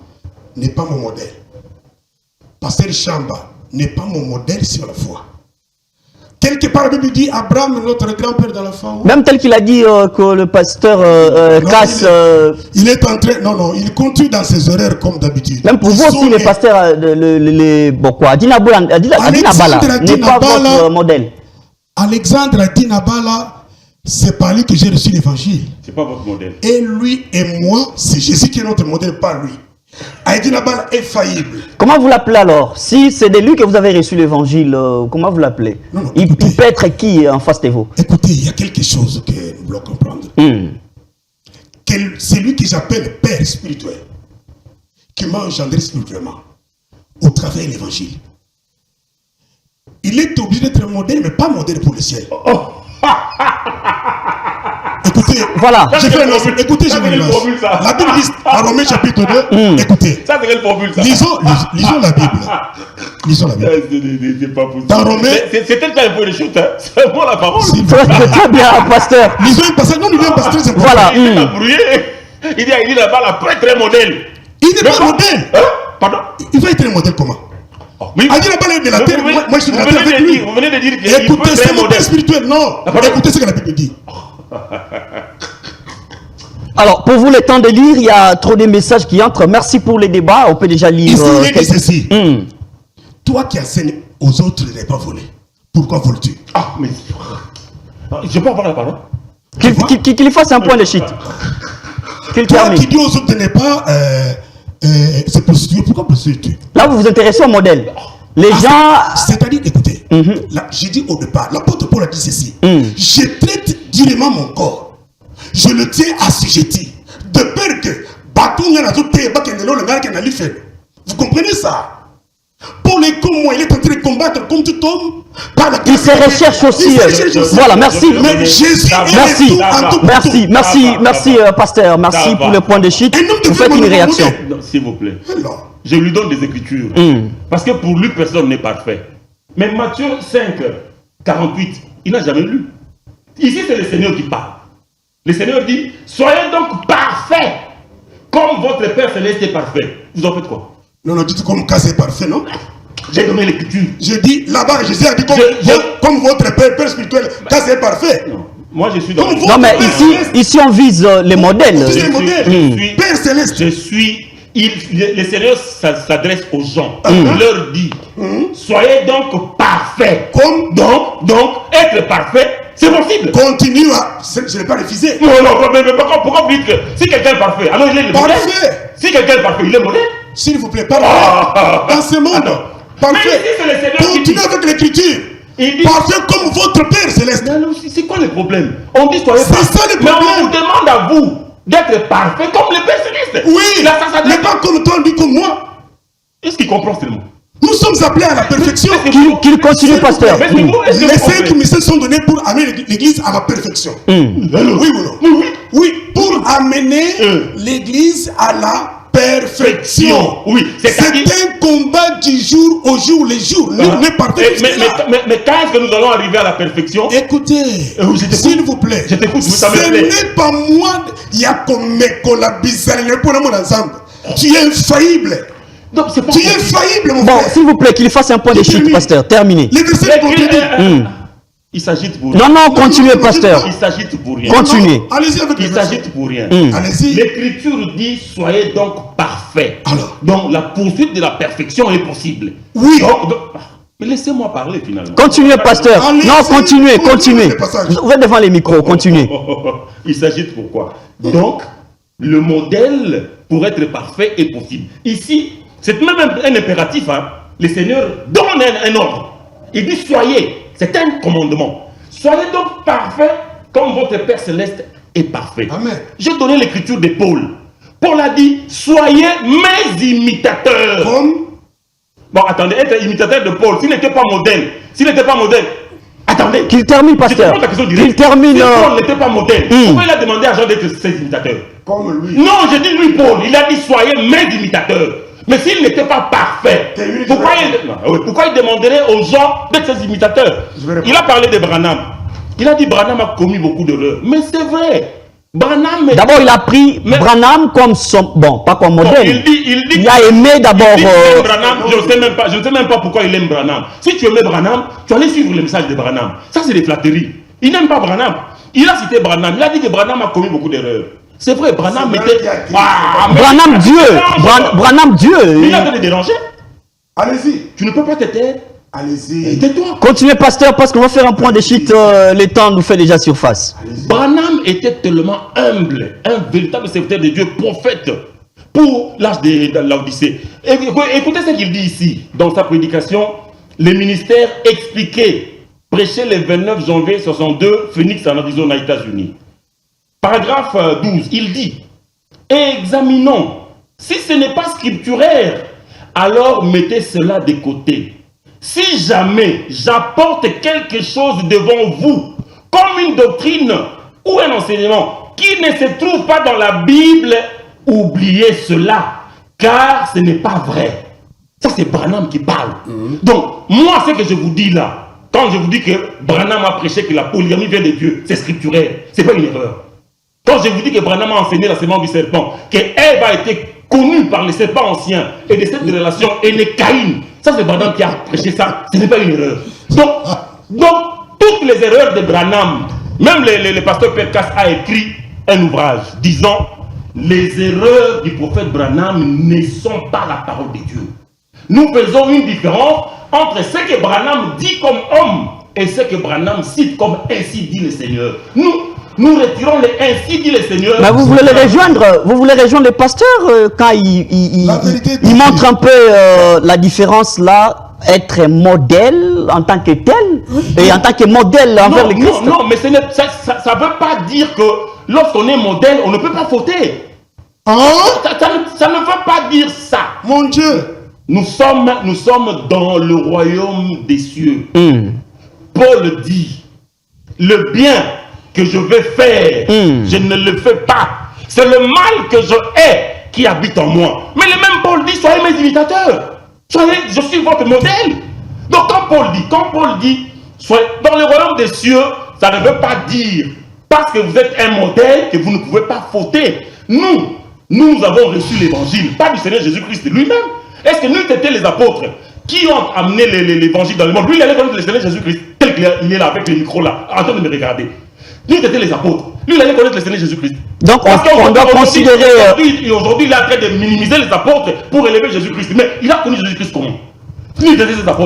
n'est pas mon modèle. Pasteur Chamba n'est pas mon modèle sur la foi. Quelque part, la Bible dit Abraham, notre grand-père dans la foi. Même tel qu'il a dit que le pasteur casse. Il est en train. Non, il continue dans ses erreurs comme d'habitude. Même pour vous aussi, les pasteurs, bon quoi, Adinabala n'est pas votre modèle. Alexandre Adinabala, c'est par lui que j'ai reçu l'évangile. C'est pas votre modèle. Et lui et moi, c'est Jésus qui est notre modèle, pas lui. Adinabala est faillible. Comment vous l'appelez alors? Si c'est de lui que vous avez reçu l'évangile, comment vous l'appelez? Il peut être qui en face de vous? Écoutez, il y a quelque chose que nous voulons comprendre. C'est lui que j'appelle Père spirituel, qui m'a engendré spirituellement, au travers de l'évangile. Il est obligé d'être modèle, mais pas modèle pour le ciel. Écoutez, voilà. Écoutez, je vous lance. La Bible dit, dans Romains chapitre 2, écoutez. Ça, c'est quelle formule, ça? Lisons la Bible. Lisons la Bible. C'est pas possible. Dans Romains... C'était le temps un peu de chute, hein. C'est moi la parole. Très bien, pasteur. Lisons un passage. Non, lisons un passage très important. Voilà. Il est brouillé. Il dit là-bas, la prêtre est modèle. Il n'est pas modèle. Hein? Pardon? Il va être un modèle comment? Mais Ah, il n'a pas l'air de la terre. Moi, je suis de la terre avec lui. Vous venez de dire qu'il Écoutez, peut c'est être mon modèle. père spirituel. Non. Écoutez ce que la Bible dit. Alors, pour vous, le temps de lire, il y a trop de messages qui entrent. Merci pour les débats. On peut déjà lire. Ici, il est dit ceci. Hmm. Toi qui enseignes aux autres de ne pas voler, pourquoi voles-tu? Ah, mais... Je peux avoir la parole? Qu'il fasse un point de chute. Qu'il Toi termine. qui dis aux autres de ne pas se prostituer, pourquoi prostituer? Là, vous vous intéressez au modèle. Les gens... C'est-à-dire, écoutez, là, j'ai dit au départ, l'apôtre Paul a dit ceci. Je traite durement mon corps. Je le tiens assujetti. De peur que vous comprenez ça? Paul est comme moi, il est en train de combattre comme tout homme. Par la Il se recherche aussi. Il se recherche aussi. Voilà, merci. Mais Jésus Merci, est tout en tout pour merci, tout. merci, pasteur. Merci pour le point de chute. Un homme de Vous faites une Dieu, réaction. Non, s'il vous plaît. Alors, Je lui donne des écritures. Parce que pour lui, personne n'est parfait. Mais Matthieu 5, 48, il n'a jamais lu. Ici, c'est le Seigneur qui parle. Le Seigneur dit, soyez donc parfaits, comme votre Père Céleste est parfait. Vous en faites quoi? non, non, dites comme cas c'est parfait, non? J'ai donné l'écriture. Je dis, là-bas, Jésus a dit comme votre père spirituel, cas c'est parfait. Non. Moi, je suis dans Comme le... vous- Non, mais ici on vise les modèles. Vous êtes modèle. Père Céleste. Je suis... le Seigneur s'adresse aux gens. Il leur dit, soyez donc parfaits. Comme Donc, être parfait, c'est possible. continue à... Je n'ai pas refusé. Non, mais pourquoi vous dites que si quelqu'un est parfait, alors il est le modèle? Parfait. Si quelqu'un est parfait, il est modèle? S'il vous plaît, parfait. Dans ce monde, Attends. parfait. Mais si c'est le Seigneur qui Continuez dit- avec l'écriture. Il dit... Parfait comme votre Père Céleste. Mais alors, c'est quoi le problème? On dit soyez C'est parfait. ça le Mais problème. on vous demande à vous d'être parfait comme le Père Céleste. Oui, Là, ça s'adresse- mais pas comme toi, lui comme moi. Est-ce qu'il comprend seulement? Nous sommes appelés à la perfection. Qu'il continue, pasteur. Mais est-ce que Les vous comprenez? 5 mystères sont donnés pour amener l'Église à la perfection. Oui ou non? Oui. Oui, pour amener l'Église à la perfection. Oui, c'est c'est-à-dire... un combat du jour au jour, les jours. Nous, on est parfait jusque-là. Mais quand est-ce que nous allons arriver à la perfection? Écoutez, Oui, je t'écoute. s'il vous plaît, Je t'écoute, ce ça me plaît. n'est pas moi, il y a comme la bizarre, pour mon ensemble. Tu es infaillible. Donc, c'est pas Tu es possible. infaillible, mon Bon, frère. s'il vous plaît, qu'il fasse un point de chute, Terminé. pasteur. Terminé. Les versets Mais contredisent. il s'agite pour Non, rien. non, continuez, pasteur. Il s'agite pour rien. Continuez. Allez-y avec les Il versets. s'agite pour rien. Allez-y. L'écriture dit soyez donc parfaits. Alors. Donc la poursuite de la perfection est possible. Oui. Mais laissez-moi parler finalement. Continuez, pasteur. Allez-y. Non, continuez, continuez. Le passage. Vous êtes devant les micros, continuez. Il s'agite pourquoi? Donc le modèle pour être parfait est possible. Ici, c'est même un impératif. Hein. Le Seigneur donne un ordre. Il dit soyez. C'est un commandement. Soyez donc parfaits comme votre Père Céleste est parfait. Amen. J'ai donné l'écriture de Paul. Paul a dit, soyez mes imitateurs. Comme Bon, attendez, être imitateur de Paul, s'il n'était pas modèle, attendez. Qu'il termine, Je te pasteur. pose la question directe. Qu'il termine. Si Paul n'était pas modèle, pourquoi il a demandé à Jean d'être ses imitateurs? Comme lui. Non, je dis lui, Paul, il a dit, soyez mes imitateurs. Mais s'il n'était pas parfait, pourquoi il demanderait aux gens d'être ses imitateurs? Il a parlé de Branham. Il a dit Branham a commis beaucoup d'erreurs. Mais c'est vrai. Branham... D'abord, il a pris Branham comme son... Bon, pas comme modèle. Il a aimé d'abord... Je ne sais même pas pourquoi il aime Branham. Si tu aimais Branham, tu allais suivre le message de Branham. Ça, c'est des flatteries. Il n'aime pas Branham. Il a cité Branham. Il a dit que Branham a commis beaucoup d'erreurs. C'est vrai, Branham était... Branham Dieu. Branham Dieu. Mais il a été dérangé. Allez-y. Tu ne peux pas te taire. Allez-y. Tais-toi. Continuez, pasteur, parce qu'on va faire un point de chute. Le temps nous fait déjà surface. Branham était tellement humble, un véritable serviteur de Dieu, prophète, pour l'âge de l'Odyssée. Écoutez ce qu'il dit ici, dans sa prédication, le ministère expliqué, prêché le 29 janvier 62, Phoenix en Arizona, États-Unis. Paragraphe 12, il dit, examinons, si ce n'est pas scripturaire, alors mettez cela de côté. si jamais j'apporte quelque chose devant vous, comme une doctrine ou un enseignement qui ne se trouve pas dans la Bible, oubliez cela, car ce n'est pas vrai. Ça, c'est Branham qui parle. Donc, moi, ce que je vous dis là, quand je vous dis que Branham a prêché que la polygamie vient de Dieu, c'est scripturaire, c'est pas une erreur. Quand je vous dis que Branham a enseigné la semence du serpent, que Ève a été connue par les serpents anciens, et de cette relation est né Caïn, ça c'est Branham qui a prêché ça, ce n'est pas une erreur. Donc toutes les erreurs de Branham, même le pasteur Perkas a écrit un ouvrage disant les erreurs du prophète Branham ne sont pas la parole de Dieu. Nous faisons une différence entre ce que Branham dit comme homme et ce que Branham cite comme ainsi dit le Seigneur. Nous retirons les ainsi dit le Seigneur. Mais vous voulez rejoindre les pasteurs quand ils montrent un peu la différence là, être modèle en tant que tel et en tant que modèle envers le Christ. Non, mais ça ne veut pas dire que lorsqu'on est modèle, on ne peut pas fauter. Ça ne veut pas dire ça. Mon Dieu. Nous sommes dans le royaume des cieux. Paul dit, le bien que je vais faire, je ne le fais pas. C'est le mal que je hais qui habite en moi. Mais le même Paul dit, soyez mes imitateurs. Je suis votre modèle. Donc quand Paul dit, soyez dans le royaume des cieux, ça ne veut pas dire, parce que vous êtes un modèle, que vous ne pouvez pas fauter. Nous avons reçu l'évangile, pas du Seigneur Jésus-Christ lui-même. Est-ce que nous étions les apôtres qui ont amené l'évangile dans le monde? Lui, il allait connaître le Seigneur Jésus-Christ, tel qu'il est là avec le micro là, en train de me regarder. Nous étions les apôtres. Lui, il allait connaître le Seigneur Jésus-Christ. Donc, on doit considérer... Aujourd'hui, il est en train de minimiser les apôtres pour élever Jésus-Christ. Mais il a connu Jésus-Christ comment?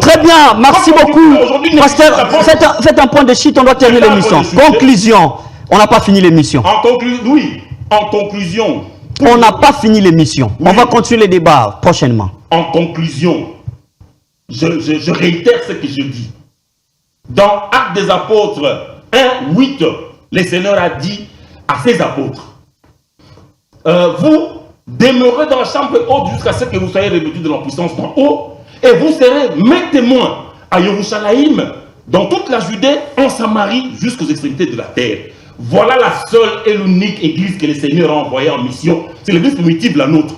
Très bien, merci beaucoup. Pasteur, faites un point de chute, on doit terminer l'émission. Conclusion. On n'a pas fini l'émission. Oui, en conclusion. On n'a pas fini l'émission. Oui. On va continuer les débats prochainement. En conclusion, je réitère ce que je dis. Dans Actes des Apôtres 1:8, le Seigneur a dit à ses apôtres, vous demeurez dans la chambre haute jusqu'à ce que vous soyez revêtus de la puissance d'en haut, et vous serez mes témoins à Jérusalem, dans toute la Judée, en Samarie, jusqu'aux extrémités de la terre. Voilà la seule et l'unique église que le Seigneur a envoyée en mission. C'est l'église primitive, la nôtre.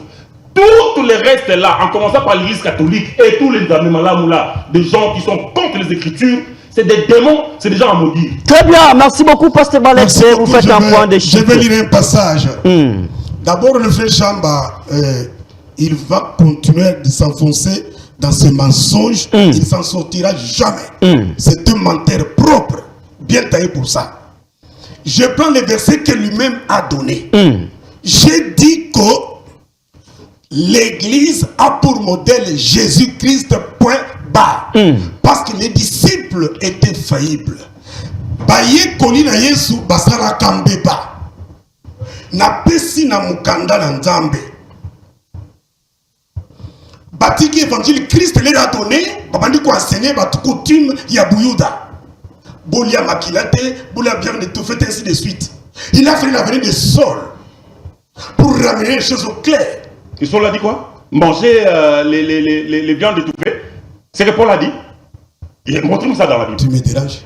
Tout le reste là, en commençant par l'église catholique et tous les Damemalamoula, des gens qui sont contre les Écritures, c'est des démons, c'est des gens à maudire. Très bien, merci beaucoup, Pasteur Balek. Vous faites un point de chute. Je vais lire un passage. D'abord, le frère Chamba, il va continuer de s'enfoncer dans ce mensonge. Il ne s'en sortira jamais. C'est un menteur propre, bien taillé pour ça. Je prends les versets que lui-même a donnés. J'ai dit que l'Église a pour modèle Jésus-Christ, point barre. Parce que les disciples étaient faillibles. Baye koni na Yesu basara kambeba. Na pesi na mukanda na nzambe. Batiki évangile Christ les a donné. Babandi ko enseigner bat coutume ya Buyuda. Bolia makilate, bolia bien étouffé, ainsi de suite. Il a fallu la venue de Saul pour ramener les choses au clair. Et Saul a dit quoi? Manger les viandes étouffées. C'est ce que Paul a dit. Montre-nous ça dans la Bible. Tu me déranges.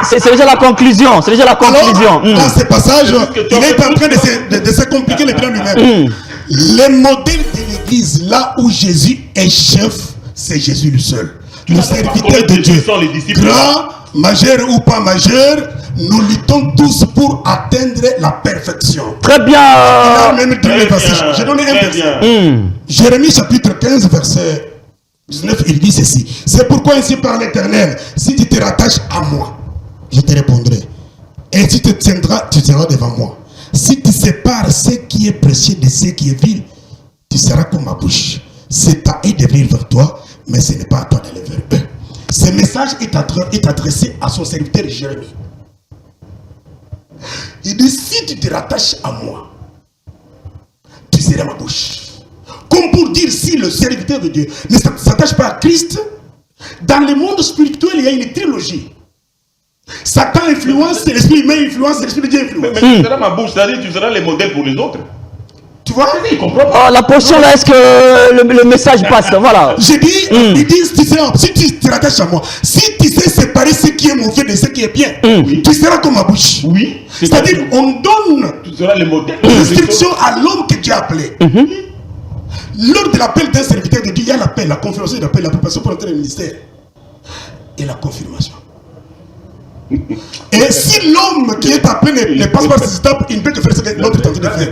C'est déjà la conclusion. C'est déjà la conclusion. Alors, dans ce passage, il est en train de se compliquer les plans lui-même. Le modèle de l'église, là où Jésus est chef, c'est Jésus le seul. Le serviteur de Dieu. Grand, majeur ou pas majeur, nous luttons tous pour atteindre la perfection. Très bien. J'ai donné un verset. Jérémie chapitre 15, verset 19, il dit ceci. C'est pourquoi ainsi parle l'Éternel, si tu te rattaches à moi, je te répondrai. Et si tu te tiendras, tu seras devant moi. Si tu sépares ce qui est précieux de ce qui est vil, tu seras comme ma bouche. C'est à eux de venir vers toi, mais ce n'est pas à toi d'aller vers eux. Ce message est adressé à son serviteur Jérémie. Il dit, si tu te rattaches à moi, tu seras ma bouche. Comme pour dire, si le serviteur de Dieu ne s'attache pas à Christ, dans le monde spirituel, il y a une trilogie. Satan influence, c'est l'esprit humain influence, c'est l'esprit de Dieu influence. Mais tu seras ma bouche, c'est-à-dire que tu seras les modèles pour les autres. Tu vois? Il comprend pas. La portion là, est-ce que le message passe? Voilà. J'ai dit, ils disent, tu sais, si tu te rattaches à moi, si tu sais séparer ce qui est mauvais de ce qui est bien, tu seras comme ma bouche. Oui. C'est-à-dire, on donne Tu seras le modèle. l'instruction à l'homme que Dieu a appelé. Lors de l'appel d'un serviteur de Dieu, il y a l'appel, la confirmation de l'appel, la préparation pour entrer dans le ministère. Et la confirmation. Et si l'homme qui est appelé ne passe pas ces étapes, il ne peut que faire ce que l'autre est en train de faire.